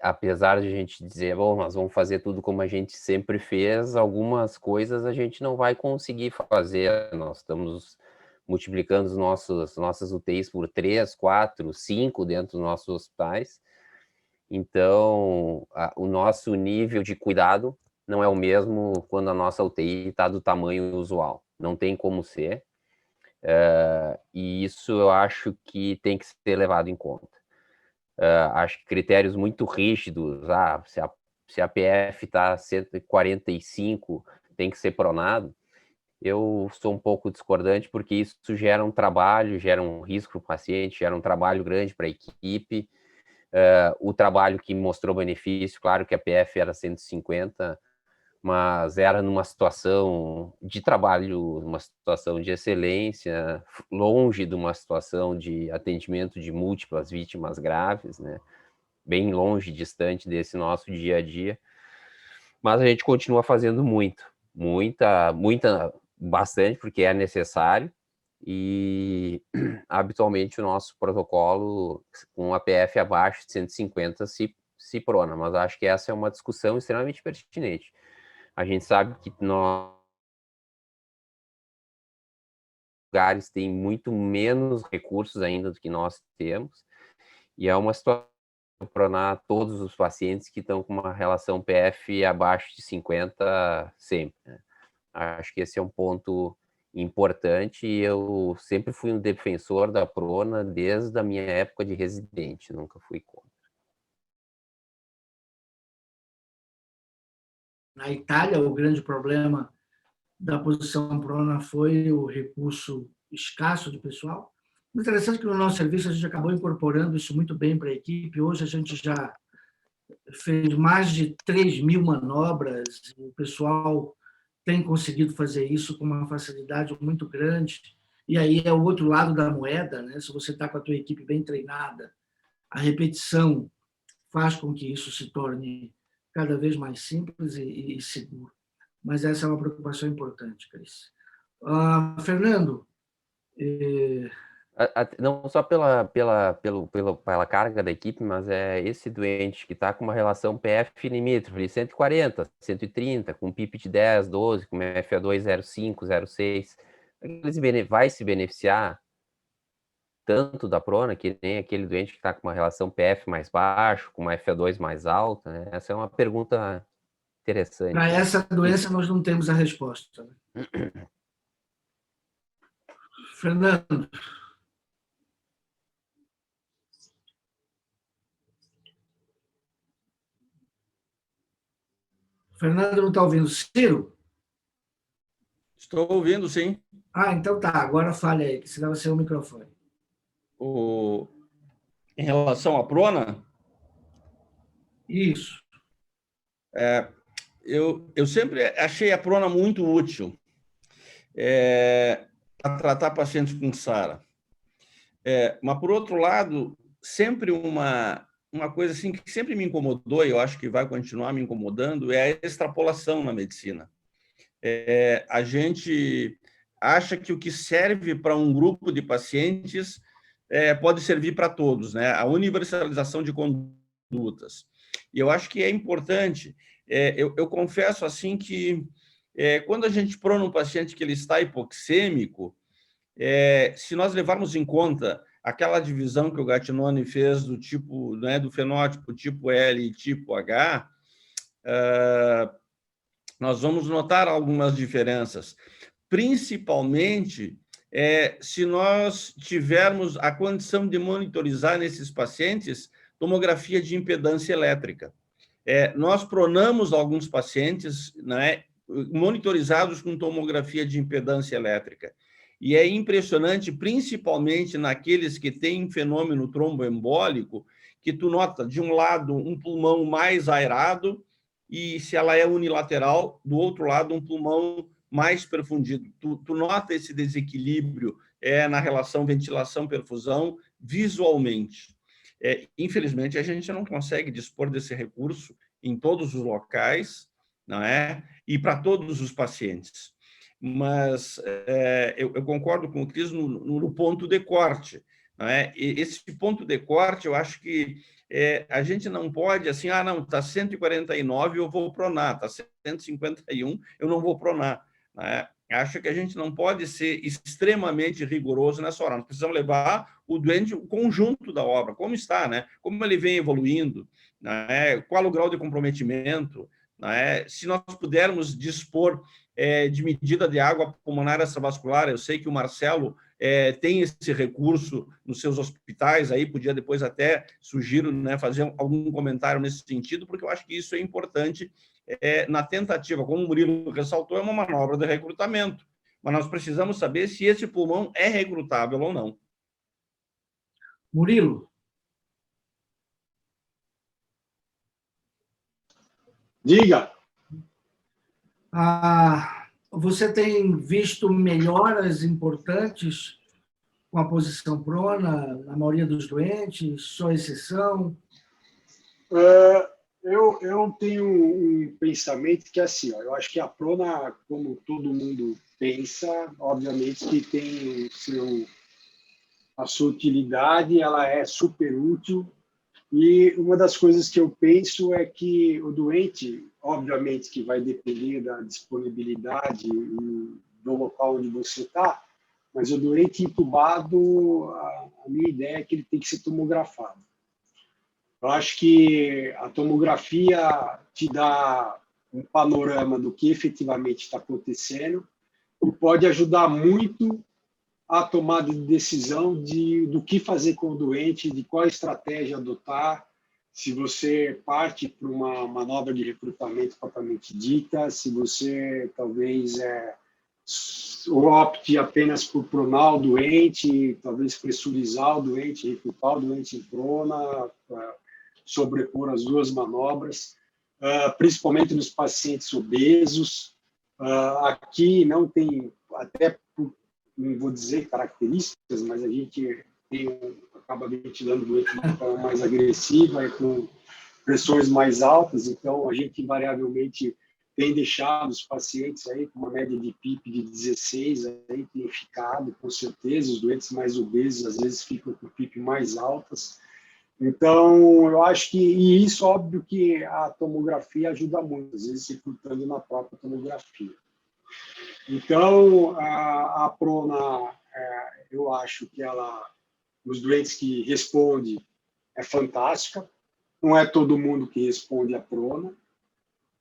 apesar de a gente dizer, bom, nós vamos fazer tudo como a gente sempre fez, algumas coisas a gente não vai conseguir fazer. Nós estamos multiplicando as nossas UTIs por 3, 4, 5 dentro dos nossos hospitais. Então, o nosso nível de cuidado não é o mesmo quando a nossa UTI está do tamanho usual. Não tem como ser. E isso eu acho que tem que ser levado em conta. Acho que critérios muito rígidos, se a PF está 145, tem que ser pronado. Eu sou um pouco discordante, porque isso gera um trabalho, gera um risco para o paciente, gera um trabalho grande para a equipe. O trabalho que mostrou benefício, claro que a PF era 150, mas era numa situação de trabalho, uma situação de excelência, longe de uma situação de atendimento de múltiplas vítimas graves, né? Bem longe, distante desse nosso dia a dia. Mas a gente continua fazendo bastante, porque é necessário, e habitualmente o nosso protocolo com a PF abaixo de 150 se prona, mas acho que essa é uma discussão extremamente pertinente. A gente sabe que nós lugares têm muito menos recursos ainda do que nós temos, e é uma situação para pronar todos os pacientes que estão com uma relação PF abaixo de 50 sempre, né? Acho que esse é um ponto importante, e eu sempre fui um defensor da prona desde a minha época de residente, nunca fui contra. Na Itália, o grande problema da posição prona foi o recurso escasso de pessoal. O interessante é que no nosso serviço a gente acabou incorporando isso muito bem para a equipe. Hoje a gente já fez mais de 3.000 manobras, e o pessoal tem conseguido fazer isso com uma facilidade muito grande. E aí é o outro lado da moeda, né? Se você está com a tua equipe bem treinada, a repetição faz com que isso se torne cada vez mais simples e seguro. Mas essa é uma preocupação importante, Cris. Fernando, Não só pela carga da equipe, mas é esse doente que está com uma relação PF limítrofe, 140, 130, com PIP de 10, 12, com FA2 0,5, 0,6, ele vai se beneficiar tanto da prona, que nem aquele doente que está com uma relação PF mais baixo, com uma FA2 mais alta, né? Essa é uma pergunta interessante. Para essa doença nós não temos a resposta. Fernando. Fernando não está ouvindo. Ciro? Estou ouvindo, sim. Então tá, agora fale aí, que senão vai ser o microfone. Em relação à prona, Isso. eu sempre achei a prona muito útil para tratar pacientes com SARA. Mas, por outro lado, sempre uma coisa assim que sempre me incomodou, e eu acho que vai continuar me incomodando, é a extrapolação na medicina. A gente acha que o que serve para um grupo de pacientes pode servir para todos, né? A universalização de condutas. E eu acho que é importante. Eu confesso assim que quando a gente prona um paciente que ele está hipoxêmico, se nós levarmos em conta aquela divisão que o Gattinone fez do tipo, né, do fenótipo tipo L e tipo H, nós vamos notar algumas diferenças, principalmente se nós tivermos a condição de monitorizar nesses pacientes tomografia de impedância elétrica. Nós pronamos alguns pacientes, né, monitorizados com tomografia de impedância elétrica. E é impressionante, principalmente naqueles que têm fenômeno tromboembólico, que tu nota, de um lado, um pulmão mais aerado, e se ela é unilateral, do outro lado, um pulmão mais perfundido. Tu nota esse desequilíbrio na relação ventilação-perfusão visualmente. Infelizmente, a gente não consegue dispor desse recurso em todos os locais, não é? E para todos os pacientes. Mas eu concordo com o Cris no ponto de corte. Não é? E esse ponto de corte, eu acho que a gente não pode, assim, não, está 149, eu vou pronar, está 151, eu não vou pronar. Não é? Acho que a gente não pode ser extremamente rigoroso nessa hora. Nós precisamos levar o doente, o conjunto da obra, como está, né? Como ele vem evoluindo, né? Qual o grau de comprometimento, né? Se nós pudermos dispor de medida de água pulmonar extravascular, eu sei que o Marcelo tem esse recurso nos seus hospitais, aí podia depois até sugiro, né, fazer algum comentário nesse sentido, porque eu acho que isso é importante na tentativa, como o Murilo ressaltou, é uma manobra de recrutamento, mas nós precisamos saber se esse pulmão é recrutável ou não. Murilo? Diga. Você tem visto melhoras importantes com a posição prona na maioria dos doentes? Só exceção? Eu tenho um pensamento que é assim, eu acho que a prona, como todo mundo pensa, obviamente que tem a sua utilidade, ela é super útil, e uma das coisas que eu penso é que o doente, obviamente que vai depender da disponibilidade do local onde você está, mas o doente entubado, a minha ideia é que ele tem que ser tomografado. Eu acho que a tomografia te dá um panorama do que efetivamente está acontecendo e pode ajudar muito a tomada de decisão do que fazer com o doente, de qual estratégia adotar, se você parte para uma manobra de recrutamento propriamente dita, se você talvez opte apenas por pronar o doente, talvez pressurizar o doente, recrutar o doente em prona, sobrepor as duas manobras, principalmente nos pacientes obesos. Aqui não tem, até não vou dizer características, mas a gente acaba ventilando o doente de uma forma mais agressiva e com pressões mais altas, então a gente invariavelmente tem deixado os pacientes aí com uma média de PIP de 16, aí tem ficado, com certeza, os doentes mais obesos às vezes ficam com PIP mais altas. Então, eu acho que, e isso, óbvio que a tomografia ajuda muito, às vezes recrutando na própria tomografia. Então, a prona, eu acho que ela, os doentes que respondem, é fantástica. Não é todo mundo que responde a prona,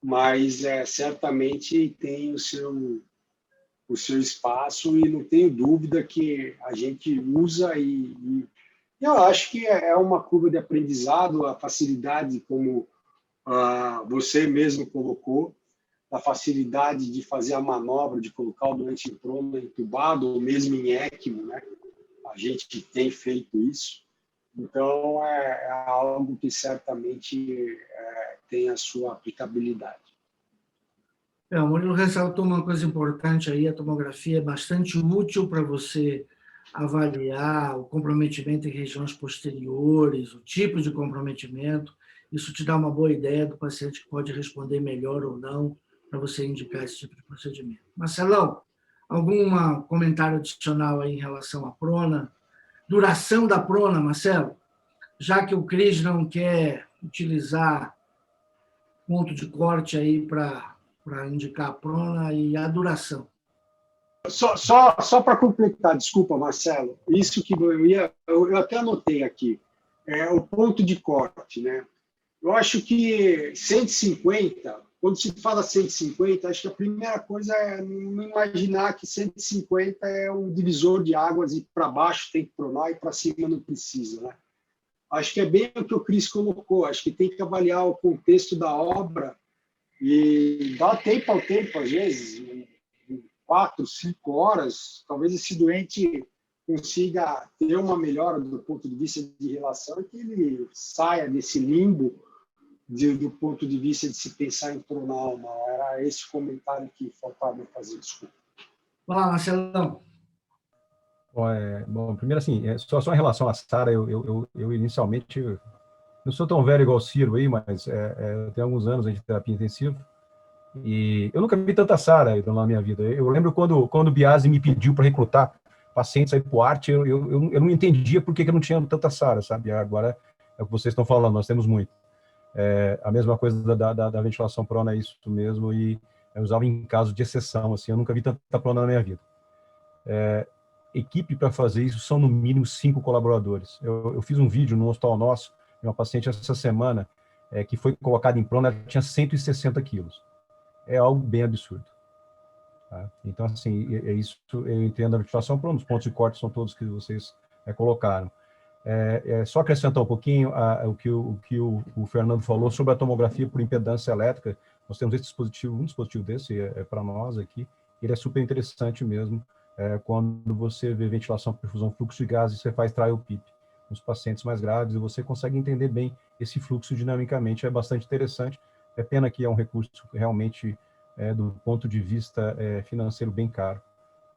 mas certamente tem o seu espaço e não tenho dúvida que a gente usa e eu acho que é uma curva de aprendizado, a facilidade, como você mesmo colocou, da facilidade de fazer a manobra, de colocar o doente em prona entubado, ou mesmo em ECMO, né? A gente tem feito isso. Então, é algo que certamente tem a sua aplicabilidade. O Murilo ressaltou uma coisa importante aí, a tomografia é bastante útil para você avaliar o comprometimento em regiões posteriores, o tipo de comprometimento. Isso te dá uma boa ideia do paciente que pode responder melhor ou não para você indicar esse tipo de procedimento. Marcelão, algum comentário adicional aí em relação à prona? Duração da prona, Marcelo? Já que o Cris não quer utilizar ponto de corte aí para indicar a prona e a duração. Só para completar, desculpa, Marcelo, isso que eu até anotei aqui, o ponto de corte, né? Eu acho que 150, quando se fala 150, acho que a primeira coisa é não imaginar que 150 é um divisor de águas e para baixo tem que pronar e para cima não precisa, né? Acho que é bem o que o Cris colocou, acho que tem que avaliar o contexto da obra e dar tempo ao tempo, às vezes, 4, 5 horas, talvez esse doente consiga ter uma melhora do ponto de vista de relação e que ele saia desse limbo do ponto de vista de se pensar em pronar. Era esse comentário que faltava fazer, desculpa. Olá, Marcelão. Bom, primeiro assim, só em relação à Sara, eu inicialmente, não sou tão velho igual o Ciro aí, mas eu tenho alguns anos de terapia intensiva, e eu nunca vi tanta Sara na minha vida. Eu lembro quando o Biasi me pediu para recrutar pacientes aí para o arte, eu não entendia por que eu não tinha tanta Sara, sabe? Agora é o que vocês estão falando, nós temos muito. A mesma coisa da ventilação prona é isso mesmo, e eu usava em caso de exceção, assim, eu nunca vi tanta prona na minha vida. Equipe para fazer isso são no mínimo 5 colaboradores. Eu fiz um vídeo no hospital nosso, de uma paciente essa semana, que foi colocada em prona, ela tinha 160 quilos. É algo bem absurdo. Tá? Então, assim, isso eu entendo a ventilação prona, os pontos de corte são todos que vocês colocaram. Só acrescentar um pouquinho o que o Fernando falou sobre a tomografia por impedância elétrica. Nós temos esse dispositivo, um dispositivo desse para nós aqui, ele é super interessante mesmo, quando você vê ventilação, perfusão, fluxo de gases, você faz trial PIP nos pacientes mais graves e você consegue entender bem esse fluxo dinamicamente, é bastante interessante. É pena que é um recurso realmente, do ponto de vista financeiro, bem caro.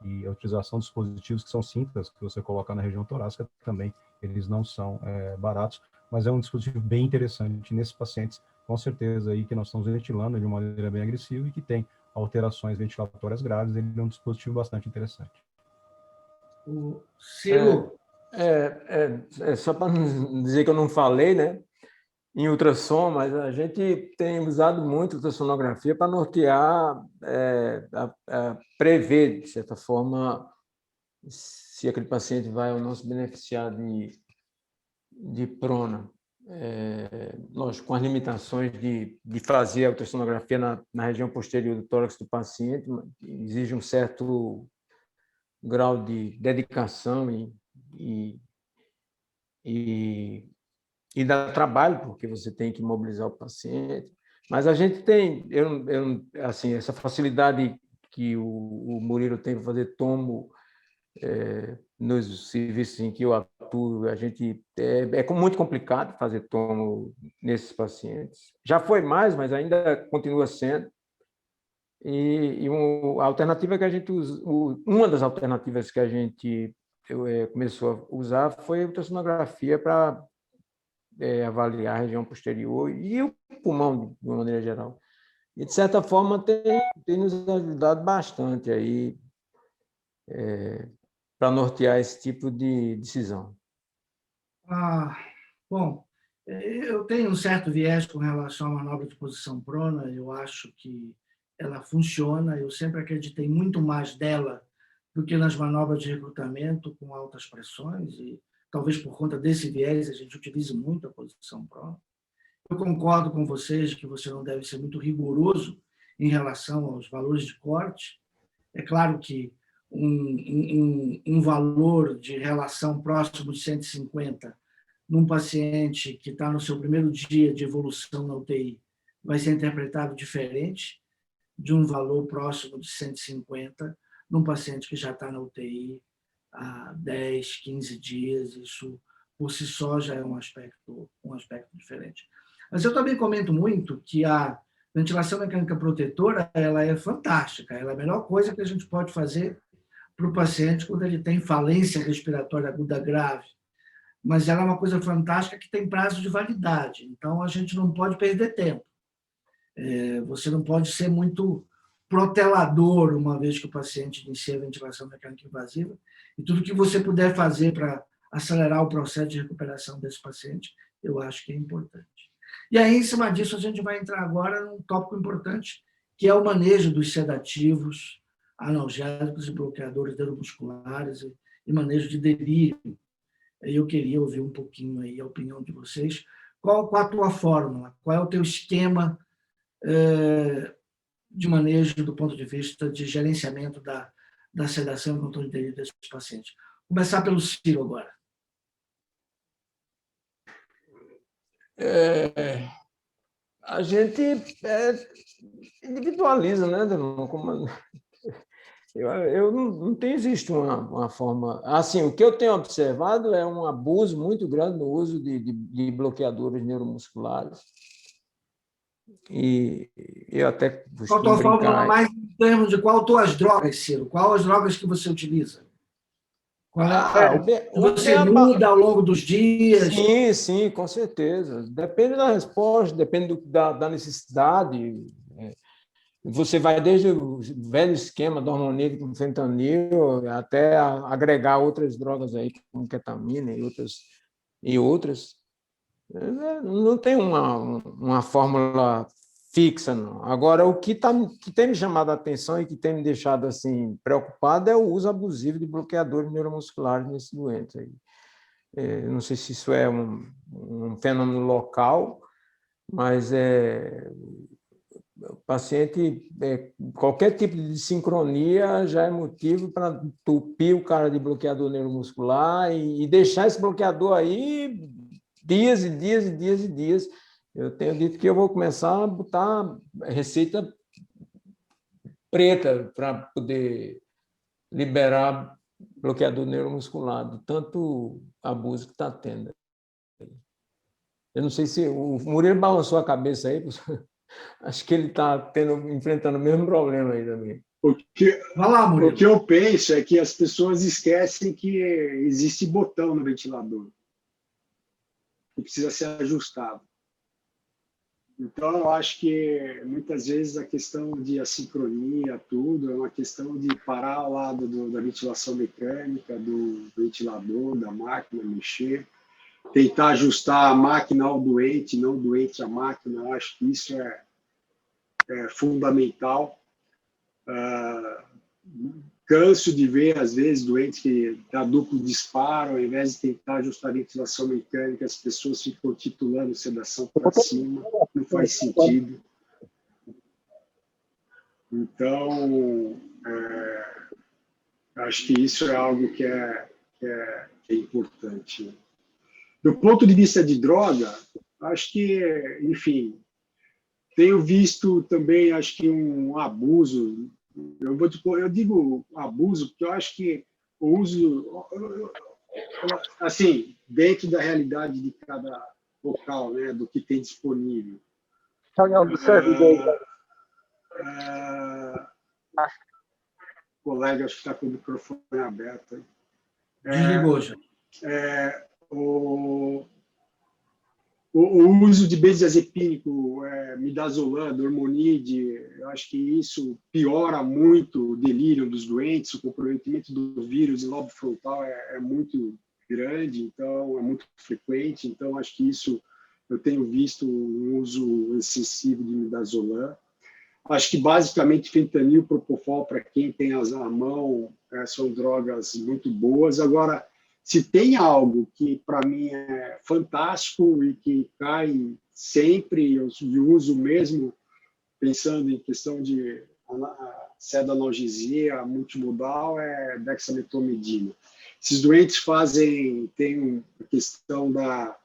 E a utilização de dispositivos que são cintas, que você coloca na região torácica também, eles não são baratos, mas é um dispositivo bem interessante nesses pacientes, com certeza, aí que nós estamos ventilando de uma maneira bem agressiva e que tem alterações ventilatórias graves, ele é um dispositivo bastante interessante. O Ciro. Só para não dizer que eu não falei, né? Em ultrassom, mas a gente tem usado muito ultrassonografia para nortear, prever, de certa forma, se aquele paciente vai ou não se beneficiar de prona. Lógico, com as limitações de fazer a ultrassonografia na região posterior do tórax do paciente, exige um certo grau de dedicação e dá trabalho, porque você tem que mobilizar o paciente. Mas a gente tem, assim, essa facilidade que o Murilo tem para fazer tomo nos serviços em que eu atuo, a gente muito complicado fazer tomo nesses pacientes. Já foi mais, mas ainda continua sendo. A alternativa que a gente usa, uma das alternativas que a gente começou a usar foi a ultrassonografia para avaliar a região posterior e o pulmão de uma maneira geral. E, de certa forma, tem nos ajudado bastante aí para nortear esse tipo de decisão. Bom, eu tenho um certo viés com relação à manobra de posição prona, eu acho que ela funciona, eu sempre acreditei muito mais dela do que nas manobras de recrutamento com altas pressões, e talvez por conta desse viés a gente utilize muito a posição prona. Eu concordo com vocês que você não deve ser muito rigoroso em relação aos valores de corte. É claro que um valor de relação próximo de 150 num paciente que está no seu primeiro dia de evolução na UTI vai ser interpretado diferente de um valor próximo de 150 num paciente que já está na UTI há 10, 15 dias. Isso, por si só, já é um aspecto diferente. Mas eu também comento muito que a ventilação mecânica protetora ela é fantástica, ela é a melhor coisa que a gente pode fazer para o paciente quando ele tem falência respiratória aguda grave. Mas ela é uma coisa fantástica que tem prazo de validade, então a gente não pode perder tempo. Você não pode ser muito protelador uma vez que o paciente inicia a ventilação mecânica invasiva, e tudo que você puder fazer para acelerar o processo de recuperação desse paciente, eu acho que é importante. E aí, em cima disso, a gente vai entrar agora num tópico importante, que é o manejo dos sedativos, analgésicos e bloqueadores neuromusculares e manejo de delírio. Eu queria ouvir um pouquinho aí a opinião de vocês. Qual a tua fórmula? Qual é o teu esquema de manejo do ponto de vista de gerenciamento da sedação e controle de delírio desses pacientes? Vou começar pelo Ciro agora. A gente individualiza, né, Delon? Eu não tem existe uma forma. Assim, o que eu tenho observado é um abuso muito grande no uso de bloqueadores neuromusculares. E eu até Qual a tua fórmula mais em termos de qual tuas drogas, Ciro? Qual as drogas que você utiliza? Você muda ao longo dos dias? Sim, com certeza. Depende da resposta, depende da necessidade. Você vai desde o velho esquema do hormonil com fentanil até agregar outras drogas aí, como ketamina e outras. Não tem uma fórmula fixa, não. Agora, o que tem me chamado a atenção e que tem me deixado assim preocupado é o uso abusivo de bloqueadores neuromusculares nesses doentes aí. Não sei se isso é um fenômeno local, mas o paciente, qualquer tipo de sincronia já é motivo para entupir o cara de bloqueador neuromuscular e deixar esse bloqueador aí dias e dias e dias e dias. Eu tenho dito que eu vou começar a botar receita preta para poder liberar bloqueador neuromuscular, de tanto abuso que está tendo. Eu não sei se o Murilo balançou a cabeça aí, acho que ele está enfrentando o mesmo problema aí também. O que eu penso é que as pessoas esquecem que existe botão no ventilador, que precisa ser ajustado. Então, eu acho que muitas vezes a questão de assincronia, tudo, é uma questão de parar ao lado da ventilação mecânica, do ventilador, da máquina, mexer, tentar ajustar a máquina ao doente, não o doente à máquina. Eu acho que isso é fundamental. Canso de ver, às vezes, doentes que dá duplo disparo, ao invés de tentar ajustar a ventilação mecânica, as pessoas ficam titulando sedação para cima, não faz sentido. Então, acho que isso é algo que é importante. Do ponto de vista de droga, acho que, enfim, tenho visto também, acho que um abuso. Eu digo abuso porque eu acho que o uso, assim, dentro da realidade de cada local, né, do que tem disponível. O colega acho que está com o microfone aberto. Desligou já. O uso de benzodiazepínico, midazolam, dormonide, eu acho que isso piora muito o delírio dos doentes, o comprometimento do vírus em lobo frontal é muito grande, então é muito frequente, então acho que isso eu tenho visto um uso excessivo de midazolam. Acho que basicamente fentanil e propofol, para quem tem as à mão, são drogas muito boas. Agora, se tem algo que, para mim, é fantástico e que cai sempre, eu uso mesmo, pensando em questão de sedalgesia multimodal, é dexametomidina. Esses doentes têm a questão da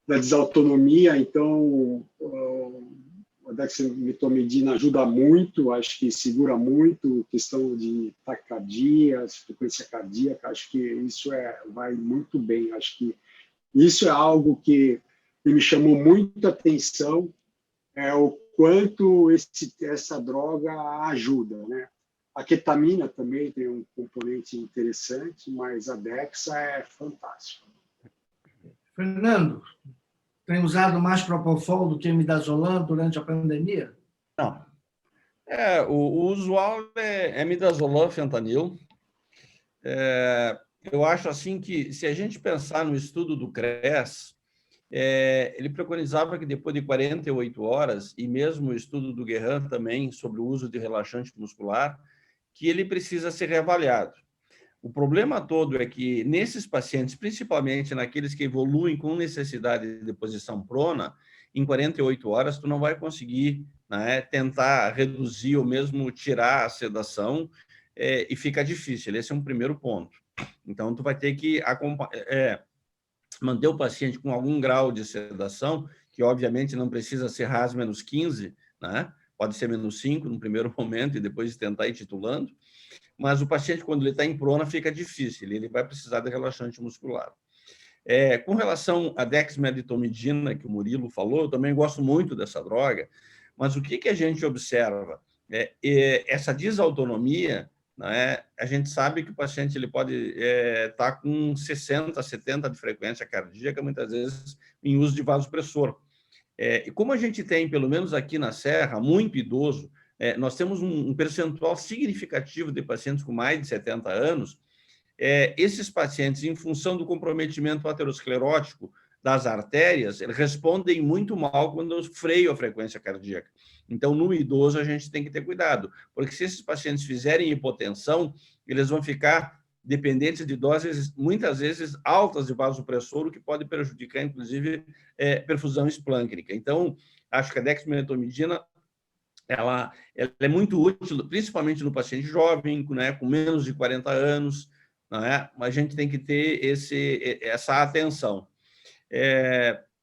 desautonomia, então a dexmedetomidina ajuda muito, acho que segura muito, questão de taquicardia, frequência cardíaca, acho que isso vai muito bem. Acho que isso é algo que me chamou muita atenção, o quanto essa droga ajuda, né? A ketamina também tem um componente interessante, mas a Dexa é fantástica. Fernando, tem usado mais Propofol do que midazolam durante a pandemia? Não. O usual é midazolam, fentanil. Eu acho assim que, se a gente pensar no estudo do CRES, ele preconizava que depois de 48 horas, e mesmo o estudo do Guerrin também, sobre o uso de relaxante muscular, que ele precisa ser reavaliado. O problema todo é que, nesses pacientes, principalmente naqueles que evoluem com necessidade de posição prona, em 48 horas, tu não vai conseguir, né, tentar reduzir ou mesmo tirar a sedação, e fica difícil. Esse é um primeiro ponto. Então, tu vai ter que manter o paciente com algum grau de sedação, que obviamente não precisa ser RAS menos 15, né? Pode ser menos 5 no primeiro momento e depois tentar ir titulando, mas o paciente, quando ele está em prona, fica difícil, ele vai precisar de relaxante muscular. Com relação à dexmedetomidina, que o Murilo falou, eu também gosto muito dessa droga, mas o que a gente observa? Essa desautonomia, né? A gente sabe que o paciente ele pode estar com 60, 70 de frequência cardíaca, muitas vezes em uso de vasopressor. E como a gente tem, pelo menos aqui na Serra, muito idoso, nós temos um percentual significativo de pacientes com mais de 70 anos, esses pacientes, em função do comprometimento aterosclerótico das artérias, eles respondem muito mal quando eu freio a frequência cardíaca. Então, no idoso, a gente tem que ter cuidado, porque se esses pacientes fizerem hipotensão, eles vão ficar dependentes de doses, muitas vezes, altas de vasopressor, o que pode prejudicar, inclusive, perfusão esplâncnica. Então, acho que a dexmedetomidina ela é muito útil, principalmente no paciente jovem, né, com menos de 40 anos, né, mas a gente tem que ter essa atenção.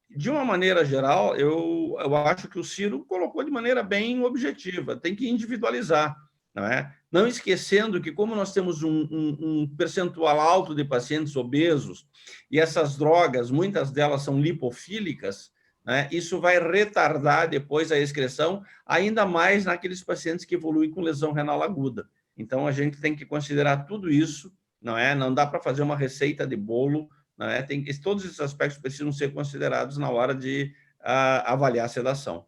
De uma maneira geral, eu acho que o Ciro colocou de maneira bem objetiva, tem que individualizar, não é? Não esquecendo que, como nós temos um percentual alto de pacientes obesos, e essas drogas, muitas delas são lipofílicas, né, isso vai retardar depois a excreção, ainda mais naqueles pacientes que evoluem com lesão renal aguda. Então, a gente tem que considerar tudo isso, não é? Não dá para fazer uma receita de bolo, não é? Todos esses aspectos precisam ser considerados na hora de avaliar a sedação.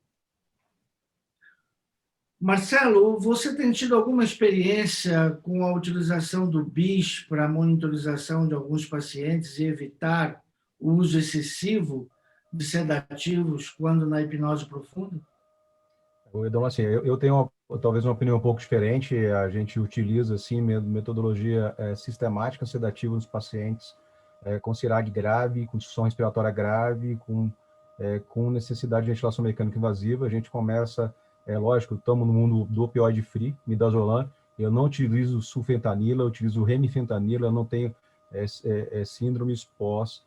Marcelo, você tem tido alguma experiência com a utilização do BIS para monitorização de alguns pacientes e evitar o uso excessivo de sedativos quando na hipnose profunda? Então, assim, eu tenho talvez uma opinião um pouco diferente. A gente utiliza, assim, metodologia sistemática sedativa nos pacientes com CIRAG grave, com disfunção respiratória grave, com necessidade de ventilação mecânica invasiva. A gente começa, lógico, estamos no mundo do opioide free, midazolam. Eu não utilizo sulfentanila, eu utilizo remifentanila, eu não tenho síndromes pós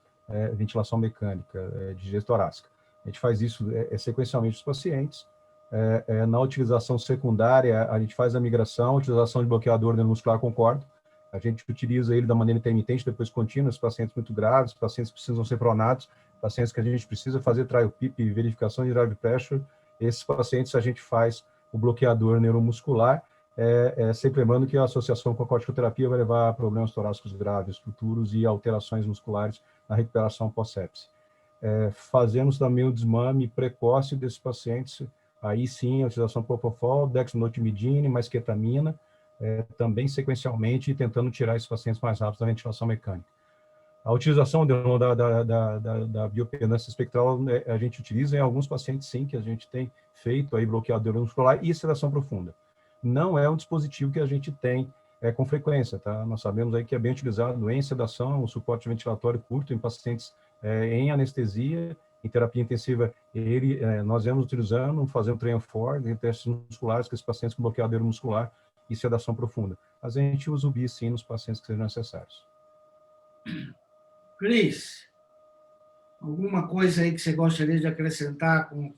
ventilação mecânica de digestão torácica. A gente faz isso sequencialmente nos pacientes. Na utilização secundária, a gente faz a migração, utilização de bloqueador neuromuscular, concordo. A gente utiliza ele da maneira intermitente, depois contínua, os pacientes muito graves, pacientes que precisam ser pronados, pacientes que a gente precisa fazer trial PIP, verificação de drive pressure. Esses pacientes a gente faz o bloqueador neuromuscular, sempre lembrando que a associação com a corticoterapia vai levar a problemas torácicos graves, futuros e alterações musculares na recuperação pós-sepse. Fazemos também o desmame precoce desses pacientes, aí sim a utilização de propofol, dexmedetomidina, mais ketamina, também sequencialmente, tentando tirar esses pacientes mais rápido da ventilação mecânica. A utilização da biopedância espectral, a gente utiliza em alguns pacientes, sim, que a gente tem feito aí bloqueador muscular e sedação profunda. Não é um dispositivo que a gente tem com frequência, tá? Nós sabemos aí que é bem utilizado em sedação, o suporte ventilatório curto em pacientes em anestesia, em terapia intensiva, nós vamos utilizando, fazendo treino forte, em testes musculares com esses pacientes com bloqueador muscular e sedação profunda. Mas a gente usa o BIS, sim, nos pacientes que sejam necessários. Cris, alguma coisa aí que você gostaria de acrescentar com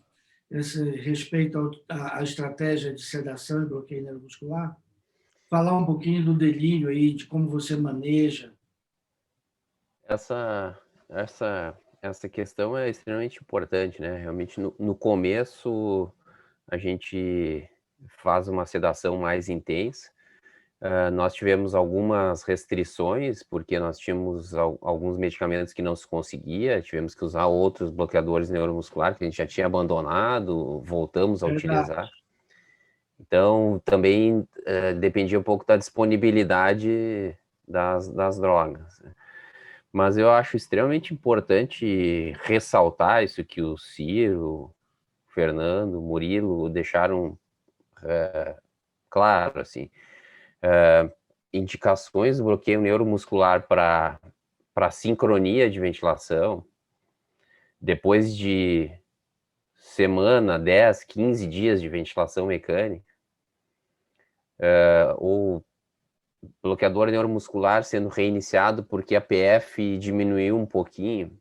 esse respeito à estratégia de sedação e bloqueio neuromuscular? Falar um pouquinho do delírio aí, de como você maneja. Essa questão é extremamente importante, né? Realmente, no começo, a gente faz uma sedação mais intensa. Nós tivemos algumas restrições, porque nós tínhamos alguns medicamentos que não se conseguia, tivemos que usar outros bloqueadores neuromusculares que a gente já tinha abandonado, voltamos a utilizar. Então, também dependia um pouco da disponibilidade das drogas. Mas eu acho extremamente importante ressaltar isso que o Ciro, o Fernando, o Murilo deixaram claro, assim, indicações do bloqueio neuromuscular para sincronia de ventilação, depois de semana, 10, 15 dias de ventilação mecânica, ou bloqueador neuromuscular sendo reiniciado porque a PF diminuiu um pouquinho.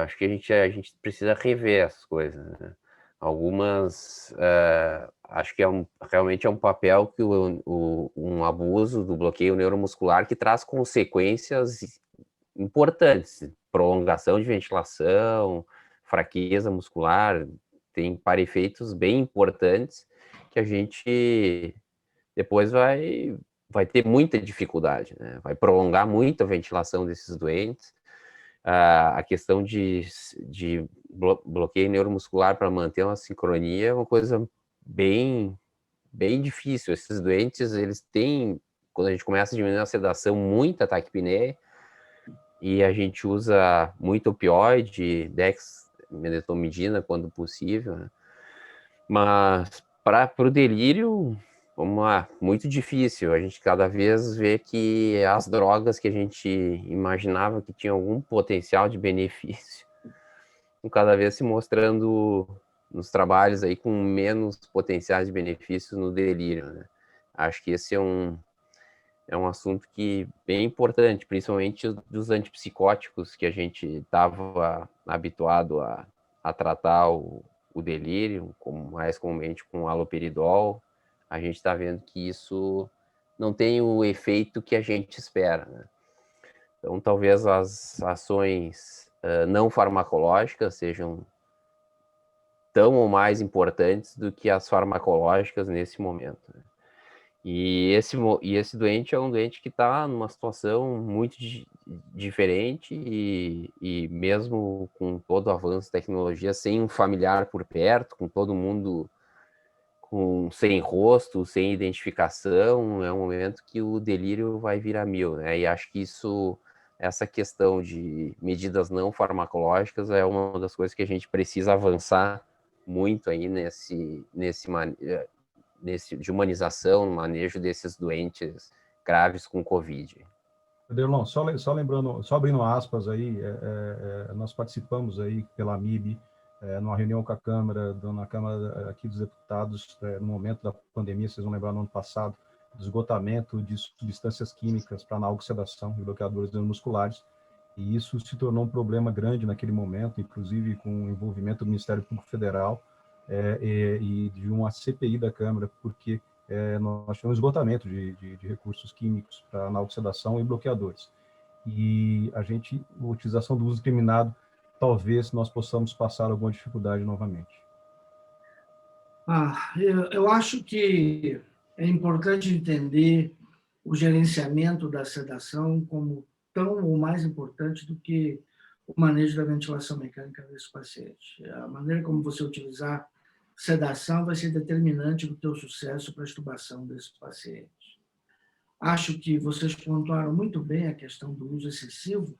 Acho que a gente precisa rever essas coisas, né? Algumas, acho que realmente é um papel que um abuso do bloqueio neuromuscular que traz consequências importantes, prolongação de ventilação, fraqueza muscular, tem para-efeitos bem importantes que a gente depois vai ter muita dificuldade, né? Vai prolongar muito a ventilação desses doentes. A questão de bloqueio neuromuscular para manter uma sincronia é uma coisa bem difícil. Esses doentes, eles têm, quando a gente começa a diminuir a sedação, muita taquipneia, e a gente usa muito opioide, dexmedetomidina quando possível, né? Mas para o delírio, vamos lá, muito difícil. A gente cada vez vê que as drogas que a gente imaginava que tinham algum potencial de benefício estão cada vez se mostrando nos trabalhos aí com menos potenciais de benefícios no delírio, né? Acho que esse é um assunto que bem importante, principalmente dos antipsicóticos que a gente estava habituado a tratar o delírio, mais comumente com haloperidol. A gente está vendo que isso não tem o efeito que a gente espera, né? Então, talvez as ações não farmacológicas sejam tão ou mais importantes do que as farmacológicas nesse momento, né? E esse doente é um doente que está numa situação muito diferente e mesmo com todo o avanço da tecnologia, sem um familiar por perto, com todo mundo sem rosto, sem identificação, é um momento que o delírio vai vir a mil, né? E acho que essa questão de medidas não farmacológicas é uma das coisas que a gente precisa avançar muito aí de humanização, no manejo desses doentes graves com Covid. Derlon, só lembrando, só abrindo aspas aí, nós participamos aí pela AMIB, numa reunião com a Câmara, na Câmara aqui dos Deputados, no momento da pandemia, vocês vão lembrar no ano passado, do esgotamento de substâncias químicas para analgosedação e bloqueadores neuromusculares, e isso se tornou um problema grande naquele momento, inclusive com o envolvimento do Ministério Público Federal e de uma CPI da Câmara, porque nós tivemos esgotamento de recursos químicos para analgosedação e bloqueadores. E a utilização do uso discriminado, talvez nós possamos passar alguma dificuldade novamente. Eu acho que é importante entender o gerenciamento da sedação como tão ou mais importante do que o manejo da ventilação mecânica desse paciente. A maneira como você utilizar sedação vai ser determinante do teu sucesso para a extubação desse paciente. Acho que vocês pontuaram muito bem a questão do uso excessivo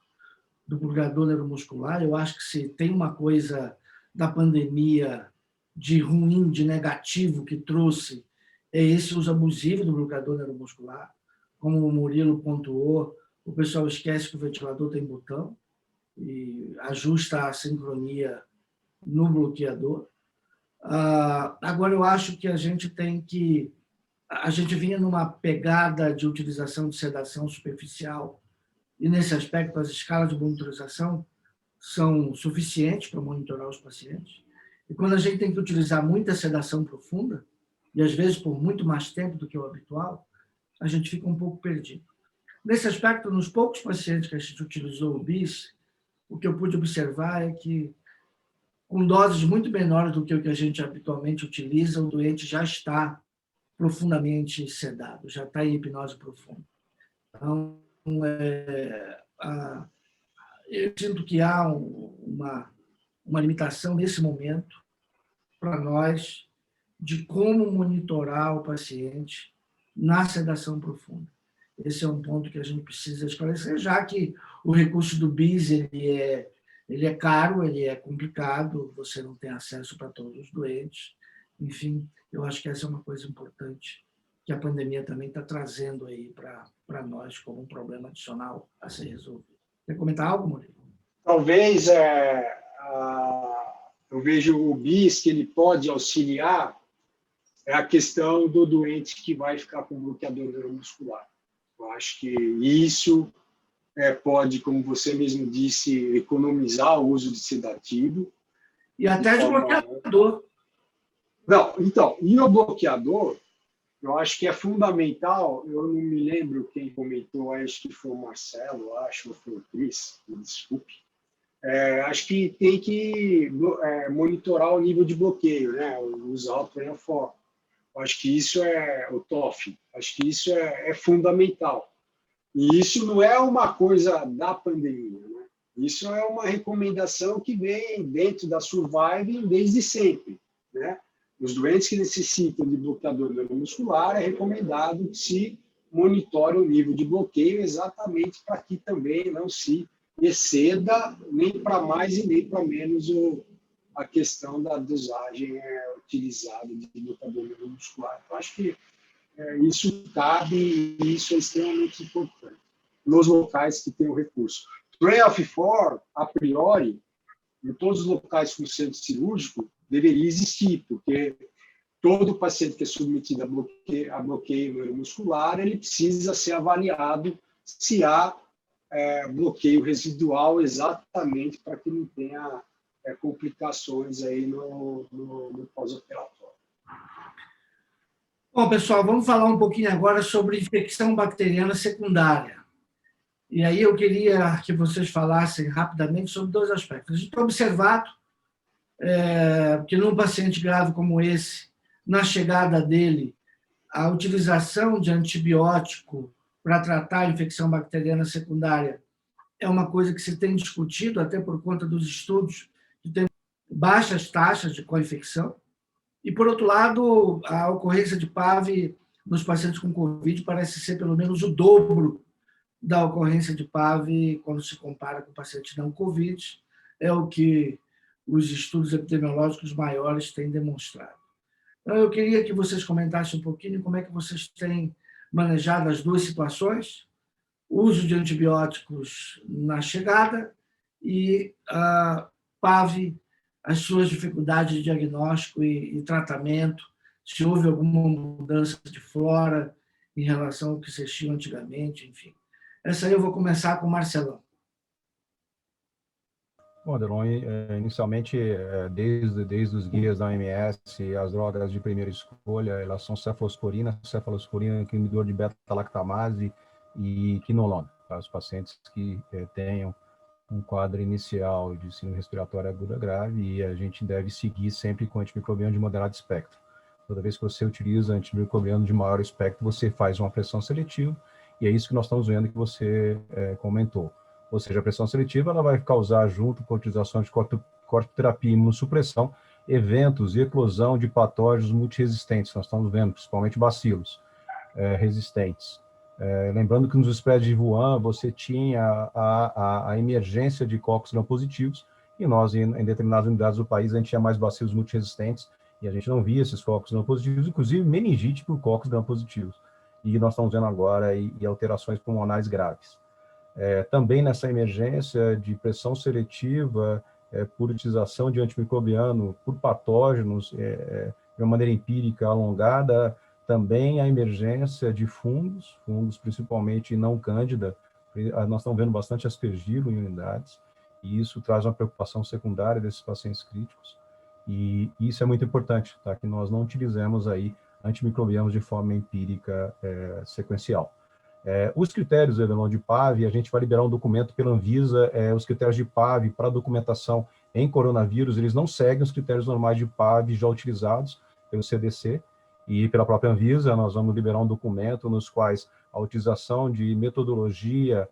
do bloqueador neuromuscular. Eu acho que se tem uma coisa da pandemia de ruim, de negativo que trouxe, é esse uso abusivo do bloqueador neuromuscular. Como o Murilo pontuou, o pessoal esquece que o ventilador tem botão e ajusta a sincronia no bloqueador. Agora, eu acho que a gente vinha numa pegada de utilização de sedação superficial, e nesse aspecto as escalas de monitorização são suficientes para monitorar os pacientes. E quando a gente tem que utilizar muita sedação profunda, e às vezes por muito mais tempo do que o habitual, a gente fica um pouco perdido. Nesse aspecto, nos poucos pacientes que a gente utilizou o BIS, o que eu pude observar é que, com doses muito menores do que o que a gente habitualmente utiliza, o doente já está profundamente sedado, já está em hipnose profunda. Então, eu sinto que há uma limitação nesse momento para nós de como monitorar o paciente na sedação profunda. Esse é um ponto que a gente precisa esclarecer, já que o recurso do BIS ele é caro, ele é complicado, você não tem acesso para todos os doentes. Enfim, eu acho que essa é uma coisa importante que a pandemia também está trazendo aí para nós como um problema adicional a ser resolvido. Quer comentar algo, Murilo? Talvez eu vejo o BIS que ele pode auxiliar é a questão do doente que vai ficar com bloqueador neuromuscular. Eu acho que isso pode, como você mesmo disse, economizar o uso de sedativo. E até de bloqueador. Não, então, e o bloqueador, eu acho que é fundamental, eu não me lembro quem comentou, acho que foi o Marcelo, acho que foi o Cris, me desculpe. Acho que tem que monitorar o nível de bloqueio, né? Usar o Trenofor. Acho que isso é o TOF. Acho que isso é fundamental. E isso não é uma coisa da pandemia, né? Isso é uma recomendação que vem dentro da Surviving desde sempre, né? Os doentes que necessitam de bloqueador neuromuscular é recomendado que se monitore o nível de bloqueio exatamente para que também não se exceda nem para mais e nem para menos a questão da dosagem utilizada de bloqueador neuromuscular. Eu acho que isso cabe e isso é extremamente importante nos locais que tem o recurso. Trenofor, a priori, em todos os locais com centro cirúrgico, deveria existir, porque todo paciente que é submetido a bloqueio neuromuscular, ele precisa ser avaliado se há bloqueio residual exatamente para que não tenha complicações aí no pós-operatório. Bom, pessoal, vamos falar um pouquinho agora sobre infecção bacteriana secundária. E aí eu queria que vocês falassem rapidamente sobre dois aspectos. A gente tem observado que num paciente grave como esse, na chegada dele, a utilização de antibiótico para tratar a infecção bacteriana secundária é uma coisa que se tem discutido, até por conta dos estudos que tem baixas taxas de co-infecção. E, por outro lado, a ocorrência de PAV nos pacientes com Covid parece ser pelo menos o dobro da ocorrência de PAV quando se compara com pacientes não Covid. É o que os estudos epidemiológicos maiores têm demonstrado. Então, eu queria que vocês comentassem um pouquinho como é que vocês têm manejado as duas situações, o uso de antibióticos na chegada e a PAV, as suas dificuldades de diagnóstico e tratamento, se houve alguma mudança de flora em relação ao que se tinha antigamente, enfim. Essa aí eu vou começar com o Marcelão. Bom, Delon, inicialmente, desde os guias da OMS, as drogas de primeira escolha, elas são cefalosporina, inibidor de beta-lactamase e quinolona, para os pacientes que tenham um quadro inicial de síndrome respiratória aguda grave, e a gente deve seguir sempre com antimicrobiano de moderado espectro. Toda vez que você utiliza antimicrobiano de maior espectro, você faz uma pressão seletiva, e é isso que nós estamos vendo que você comentou. Ou seja, a pressão seletiva ela vai causar, junto com a utilização de corticoterapia e imunossupressão, eventos e eclosão de patógenos multiresistentes. Nós estamos vendo, principalmente bacilos resistentes. Lembrando que nos spreads de Wuhan, você tinha a emergência de cocos gram-positivos, e nós, em determinadas unidades do país, a gente tinha mais bacilos multiresistentes, e a gente não via esses cocos gram-positivos, inclusive meningite por cocos gram-positivos. E nós estamos vendo agora e alterações pulmonares graves. Também nessa emergência de pressão seletiva, por utilização de antimicrobiano, por patógenos, de uma maneira empírica alongada, também a emergência de fungos principalmente não cândida. Nós estamos vendo bastante aspergilo em unidades, e isso traz uma preocupação secundária desses pacientes críticos. E isso é muito importante, tá? Que nós não utilizemos aí antimicrobianos de forma empírica sequencial. Os critérios, Evelon, de PAV, a gente vai liberar um documento pela Anvisa, os critérios de PAV para documentação em coronavírus, eles não seguem os critérios normais de PAV já utilizados pelo CDC e pela própria Anvisa. Nós vamos liberar um documento nos quais a utilização de metodologia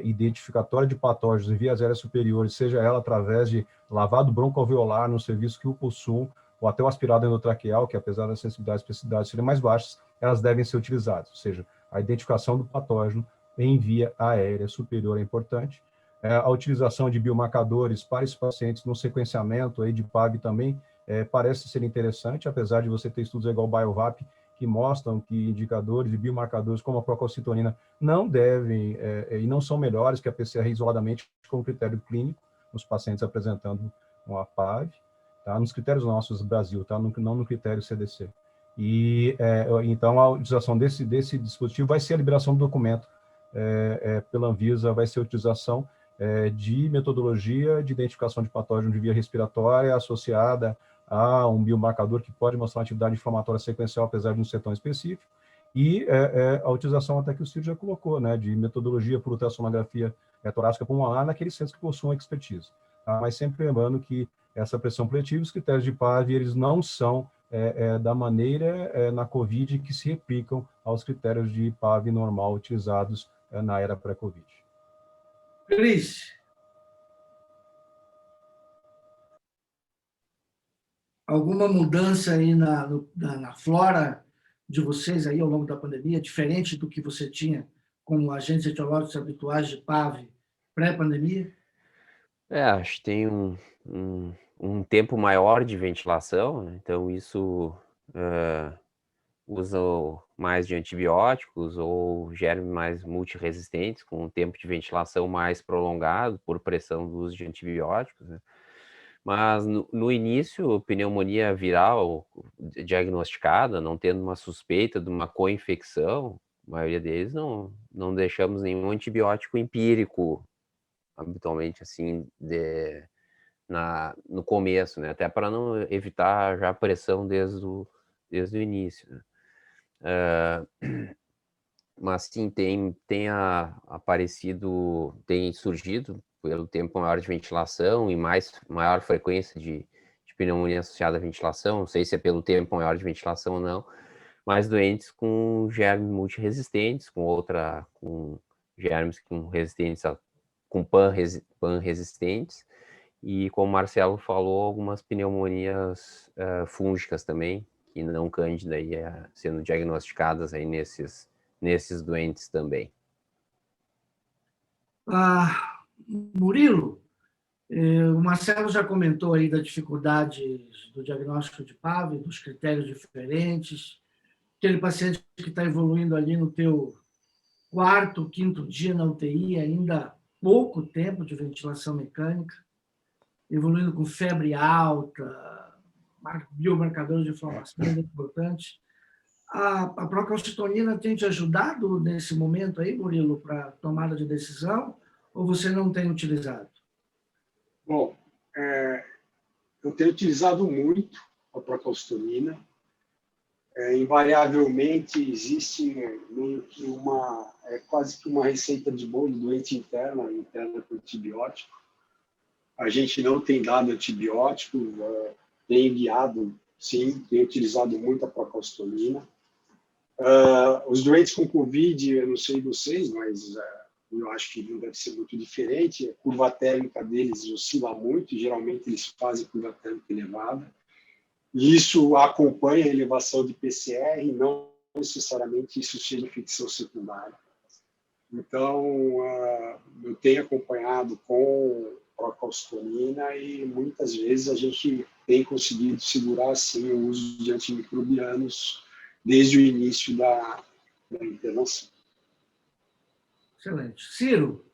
identificatória de patógenos em vias aéreas superiores, seja ela através de lavado broncoalveolar no serviço que o possuam, ou até o aspirado endotraqueal, que apesar das sensibilidades e especificidades serem mais baixas, elas devem ser utilizadas, ou seja, a identificação do patógeno em via aérea superior é importante. A utilização de biomarcadores para esses pacientes no sequenciamento aí de PAV também parece ser interessante, apesar de você ter estudos igual o BioVap, que mostram que indicadores e biomarcadores como a procalcitonina não devem e não são melhores que a PCR isoladamente como critério clínico nos pacientes apresentando uma PAV, tá? Nos critérios nossos do Brasil, tá? Não no critério CDC. E então a utilização desse dispositivo vai ser a liberação do documento pela Anvisa, vai ser a utilização de metodologia de identificação de patógeno de via respiratória associada a um biomarcador que pode mostrar uma atividade inflamatória sequencial, apesar de não ser tão específico, e a utilização até que o Ciro já colocou, né, de metodologia por ultrassonografia torácica pulmonar naqueles centros que possuem expertise. Tá? Mas sempre lembrando que essa pressão coletiva, os critérios de PAV, eles não são da maneira na COVID que se replicam aos critérios de PAV normal utilizados na era pré-COVID. Cris, alguma mudança aí na flora de vocês aí ao longo da pandemia, diferente do que você tinha como agentes etiológicos habituais de PAV pré-pandemia? Acho que tem um tempo maior de ventilação, né? Então isso usa mais de antibióticos ou germes mais multiresistentes, com um tempo de ventilação mais prolongado por pressão do uso de antibióticos, né? Mas no início, pneumonia viral diagnosticada, não tendo uma suspeita de uma co-infecção, a maioria deles não deixamos nenhum antibiótico empírico, habitualmente, assim, no começo, né? Até para não evitar já a pressão desde o início, né? Mas sim, tem surgido pelo tempo maior de ventilação e maior frequência de pneumonia associada à ventilação, não sei se é pelo tempo maior de ventilação ou não, mas doentes com germes multiresistentes, com germes com pan-resistentes, e como o Marcelo falou, algumas pneumonias fúngicas também, que não cândida, aí, sendo diagnosticadas aí nesses doentes também. Murilo, o Marcelo já comentou aí da dificuldade do diagnóstico de PAV, dos critérios diferentes, aquele paciente que está evoluindo ali no teu quarto, quinto dia na UTI, ainda pouco tempo de ventilação mecânica, evoluindo com febre alta, biomarcadores de inflamação importantes. A procalcitonina tem te ajudado nesse momento aí, Murilo, para tomada de decisão, ou você não tem utilizado? Bom, eu tenho utilizado muito a procalcitonina. Invariavelmente existe meio que quase que uma receita de bolo doente interna com antibiótico. A gente não tem dado antibiótico, tem guiado, sim, tem utilizado muito a procalcitonina. Os doentes com Covid, eu não sei vocês, mas eu acho que não deve ser muito diferente. A curva térmica deles oscila muito, geralmente eles fazem curva térmica elevada. E isso acompanha a elevação de PCR, e não necessariamente isso seja infecção secundária. Então, eu tenho acompanhado com procalcitonina e muitas vezes a gente tem conseguido segurar assim, o uso de antimicrobianos desde o início da intervenção. Excelente. Ciro,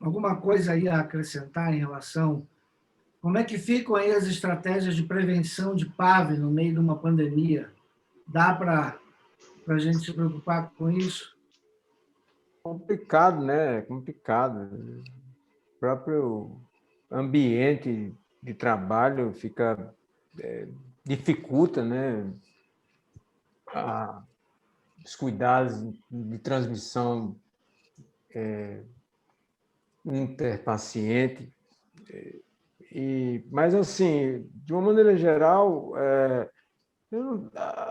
alguma coisa aí a acrescentar em relação... Como é que ficam aí as estratégias de prevenção de PAV no meio de uma pandemia? Dá para a gente se preocupar com isso? Complicado, né? Complicado. O próprio ambiente de trabalho, dificulta, né, os cuidados de transmissão interpaciente. Mas, assim, de uma maneira geral,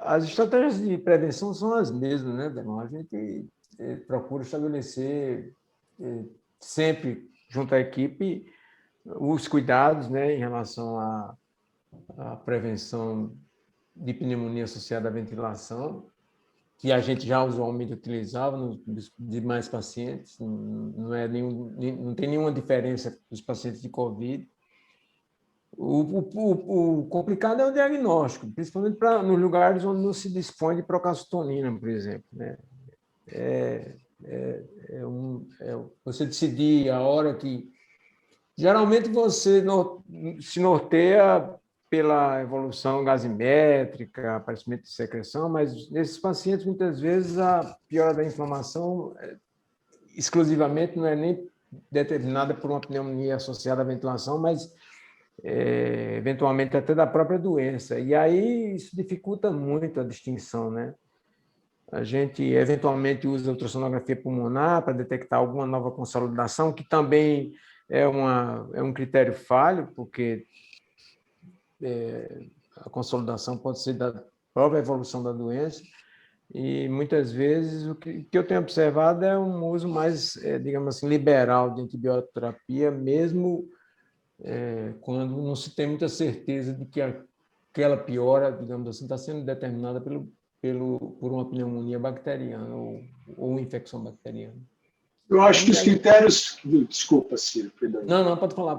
as estratégias de prevenção são as mesmas, né, Demão? A gente procura estabelecer sempre, junto à equipe, os cuidados, né, em relação à prevenção de pneumonia associada à ventilação, que a gente já usualmente utilizava nos demais pacientes, não tem nenhuma diferença dos pacientes de COVID. O complicado é o diagnóstico, principalmente nos lugares onde não se dispõe de procalcitonina, por exemplo, né? Você decidir a hora que... Geralmente você se norteia pela evolução gasimétrica, aparecimento de secreção, mas nesses pacientes, muitas vezes, a piora da inflamação exclusivamente não é nem determinada por uma pneumonia associada à ventilação, mas eventualmente até da própria doença. E aí isso dificulta muito a distinção, né? A gente eventualmente usa ultrassonografia pulmonar para detectar alguma nova consolidação, que também é um critério falho, porque a consolidação pode ser da própria evolução da doença, e muitas vezes o que eu tenho observado é um uso mais, digamos assim, liberal de antibioterapia, mesmo quando não se tem muita certeza de que aquela piora, digamos assim, está sendo determinada por uma pneumonia bacteriana ou infecção bacteriana. Eu acho que os critérios... Desculpa, Ciro, perdão. Não, pode falar.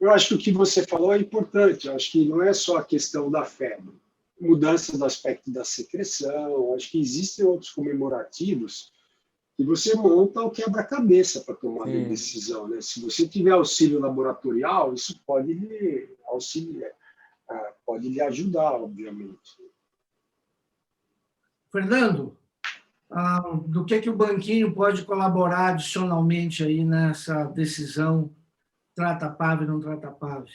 Eu acho que o que você falou é importante. Eu acho que não é só a questão da febre. Mudança do aspecto da secreção. Eu acho que existem outros comemorativos que você monta o quebra-cabeça para tomar a decisão, né? Se você tiver auxílio laboratorial, isso pode lhe ajudar, obviamente. Fernando, do que o banquinho pode colaborar adicionalmente aí nessa decisão trata PAV e não trata PAV?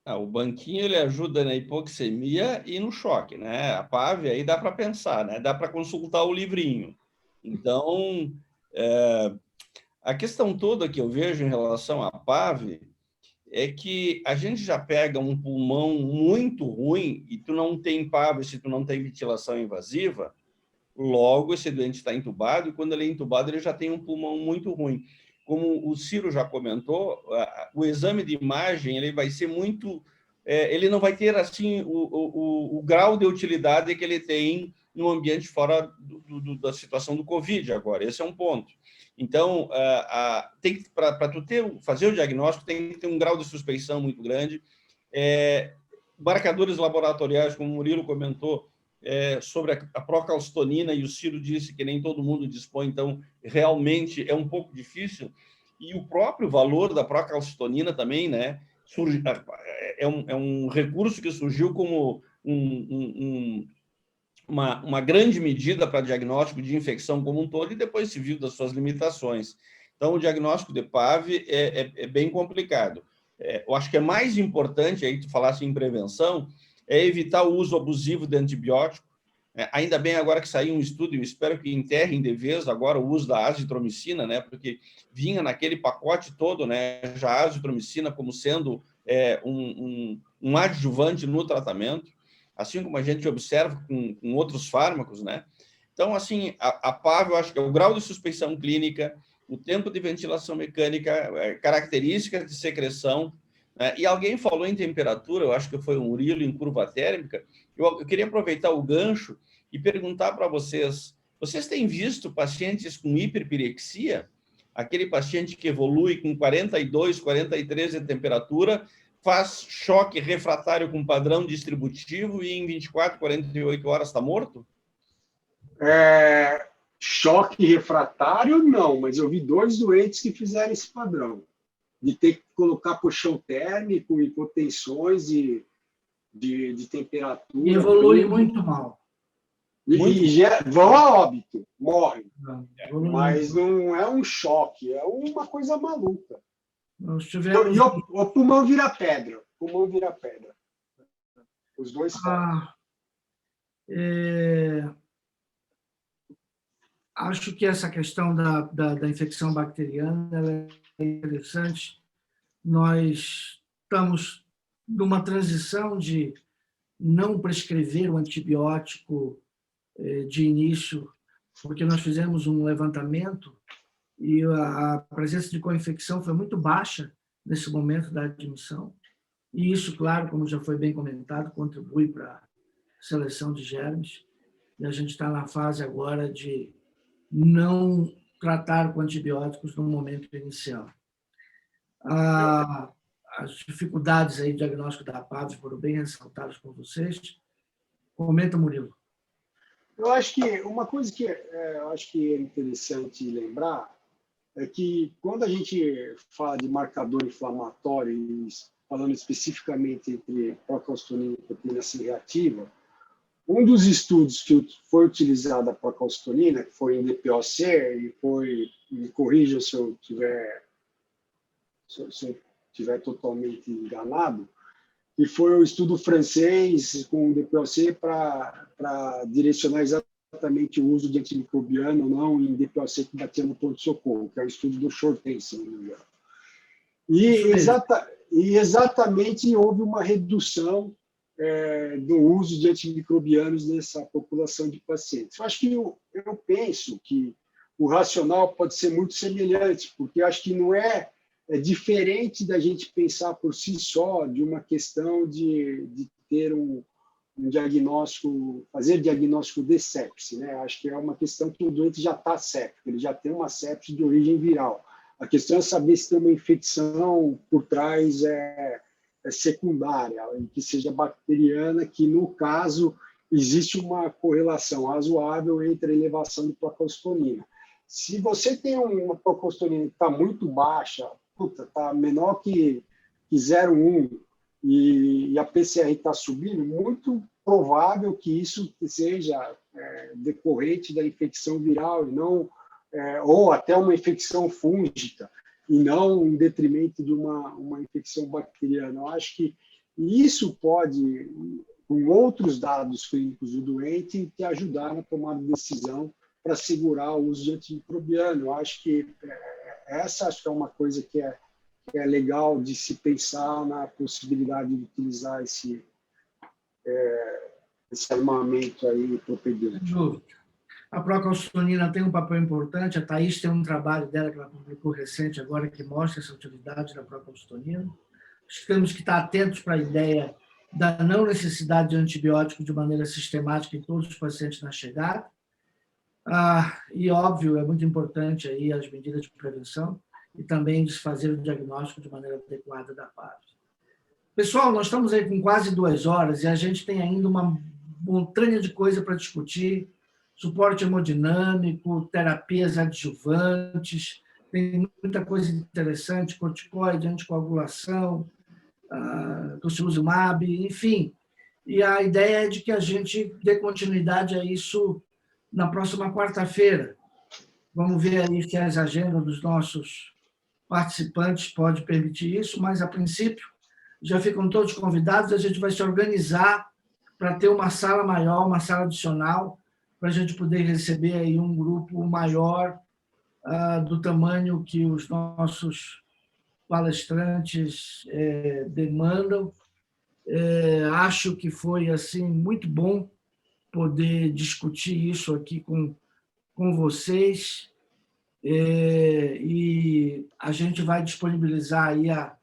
O banquinho ele ajuda na hipoxemia e no choque, né? A PAV aí dá para pensar, né? Dá para consultar o livrinho. Então, a questão toda que eu vejo em relação à PAV é que a gente já pega um pulmão muito ruim e tu não tem PAV se tu não tem ventilação invasiva, logo esse doente está entubado e quando ele é entubado ele já tem um pulmão muito ruim. Como o Ciro já comentou, o exame de imagem ele vai ser muito... ele não vai ter assim o grau de utilidade que ele tem no ambiente fora da situação do Covid agora. Esse é um ponto. Então, para tu fazer o diagnóstico, tem que ter um grau de suspeição muito grande. Marcadores laboratoriais, como o Murilo comentou, sobre a procalcitonina, e o Ciro disse que nem todo mundo dispõe, então, realmente é um pouco difícil. E o próprio valor da procalcitonina também, né, é um recurso que surgiu como uma grande medida para diagnóstico de infecção como um todo e depois se viu das suas limitações. Então, o diagnóstico de PAV é bem complicado. Eu acho que é mais importante, aí tu falasse em prevenção, é evitar o uso abusivo de antibiótico. Ainda bem agora que saiu um estudo, eu espero que enterrem de vez agora o uso da azitromicina, né, porque vinha naquele pacote todo, né, já a azitromicina como sendo um adjuvante no tratamento, assim como a gente observa com outros fármacos, né? Então, assim, a PAV, eu acho que é o grau de suspeição clínica, o tempo de ventilação mecânica, características de secreção, né? E alguém falou em temperatura, eu acho que foi o Murilo, em curva térmica. Eu queria aproveitar o gancho e perguntar para vocês têm visto pacientes com hiperpirexia? Aquele paciente que evolui com 42, 43 de temperatura, faz choque refratário com padrão distributivo e em 24, 48 horas está morto? Choque refratário, não, mas eu vi 2 doentes que fizeram esse padrão, de ter que colocar colchão térmico, hipotensões de temperatura. E evolui muito mal. Vão a óbito, morrem. Não, mas não é um choque, é uma coisa maluca. Nós tivemos... E o pulmão vira pedra. O pulmão vira pedra. Os dois acho que essa questão da infecção bacteriana ela é interessante. Nós estamos numa transição de não prescrever o antibiótico de início, porque nós fizemos um levantamento e a presença de co-infecção foi muito baixa nesse momento da admissão. E isso, claro, como já foi bem comentado, contribui para a seleção de germes. E a gente está na fase agora de não tratar com antibióticos no momento inicial. As dificuldades aí de diagnóstico da PAVS foram bem ressaltadas por vocês. Comenta, Murilo. Eu acho que uma coisa que eu acho que é interessante lembrar é que quando a gente fala de marcador inflamatório, falando especificamente entre procalcitonina e proteína C reativa, um dos estudos que foi utilizado a procalcitonina, que foi em DPOC, e me corrija se eu estiver totalmente enganado, e foi o estudo francês com o DPOC para direcionar exatamente o uso de antimicrobiano ou não em DPOC que batia no pronto-socorro, que é o estudo do Shorten, se não me engano. E exatamente houve uma redução do uso de antimicrobianos nessa população de pacientes. Eu acho que eu penso que o racional pode ser muito semelhante, porque eu acho que não é diferente da gente pensar por si só de uma questão de ter um diagnóstico, fazer diagnóstico de sepse, né? Acho que é uma questão que o doente já está séptico, ele já tem uma sepse de origem viral. A questão é saber se tem uma infecção por trás secundária, que seja bacteriana, que no caso existe uma correlação razoável entre a elevação de procalcitonina. Se você tem uma procalcitonina que está muito baixa, está menor que 0,1 e a PCR está subindo, muito provável que isso seja decorrente da infecção viral e não, ou até uma infecção fúngica, e não em detrimento de uma infecção bacteriana. Eu acho que isso pode, com outros dados clínicos do doente, te ajudar na tomada de decisão para segurar o uso de antimicrobiano. Eu acho que essa acho que é uma coisa que é legal de se pensar na possibilidade de utilizar esse armamento aí propedêutico. A procalcitonina tem um papel importante, a Thaís tem um trabalho dela que ela publicou recente agora que mostra essa utilidade da procalcitonina. Temos que estar atentos para a ideia da não necessidade de antibiótico de maneira sistemática em todos os pacientes na chegada. E, óbvio, é muito importante aí as medidas de prevenção e também de fazer o diagnóstico de maneira adequada da PAVS. Pessoal, nós estamos aí com quase 2 horas e a gente tem ainda uma montanha de coisa para discutir, suporte hemodinâmico, terapias adjuvantes, tem muita coisa interessante, corticoide, anticoagulação, tocilizumab, enfim. E a ideia é de que a gente dê continuidade a isso na próxima quarta-feira. Vamos ver aí se as agendas dos nossos participantes pode permitir isso, mas, a princípio, já ficam todos convidados, a gente vai se organizar para ter uma sala maior, uma sala adicional, para a gente poder receber aí um grupo maior do tamanho que os nossos palestrantes demandam. Acho que foi assim muito bom poder discutir isso aqui com vocês, e a gente vai disponibilizar aí a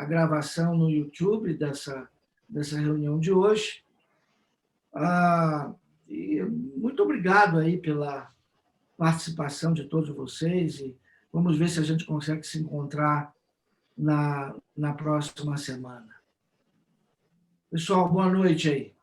gravação no YouTube dessa reunião de hoje. E muito obrigado aí pela participação de todos vocês e vamos ver se a gente consegue se encontrar na próxima semana. Pessoal, boa noite aí.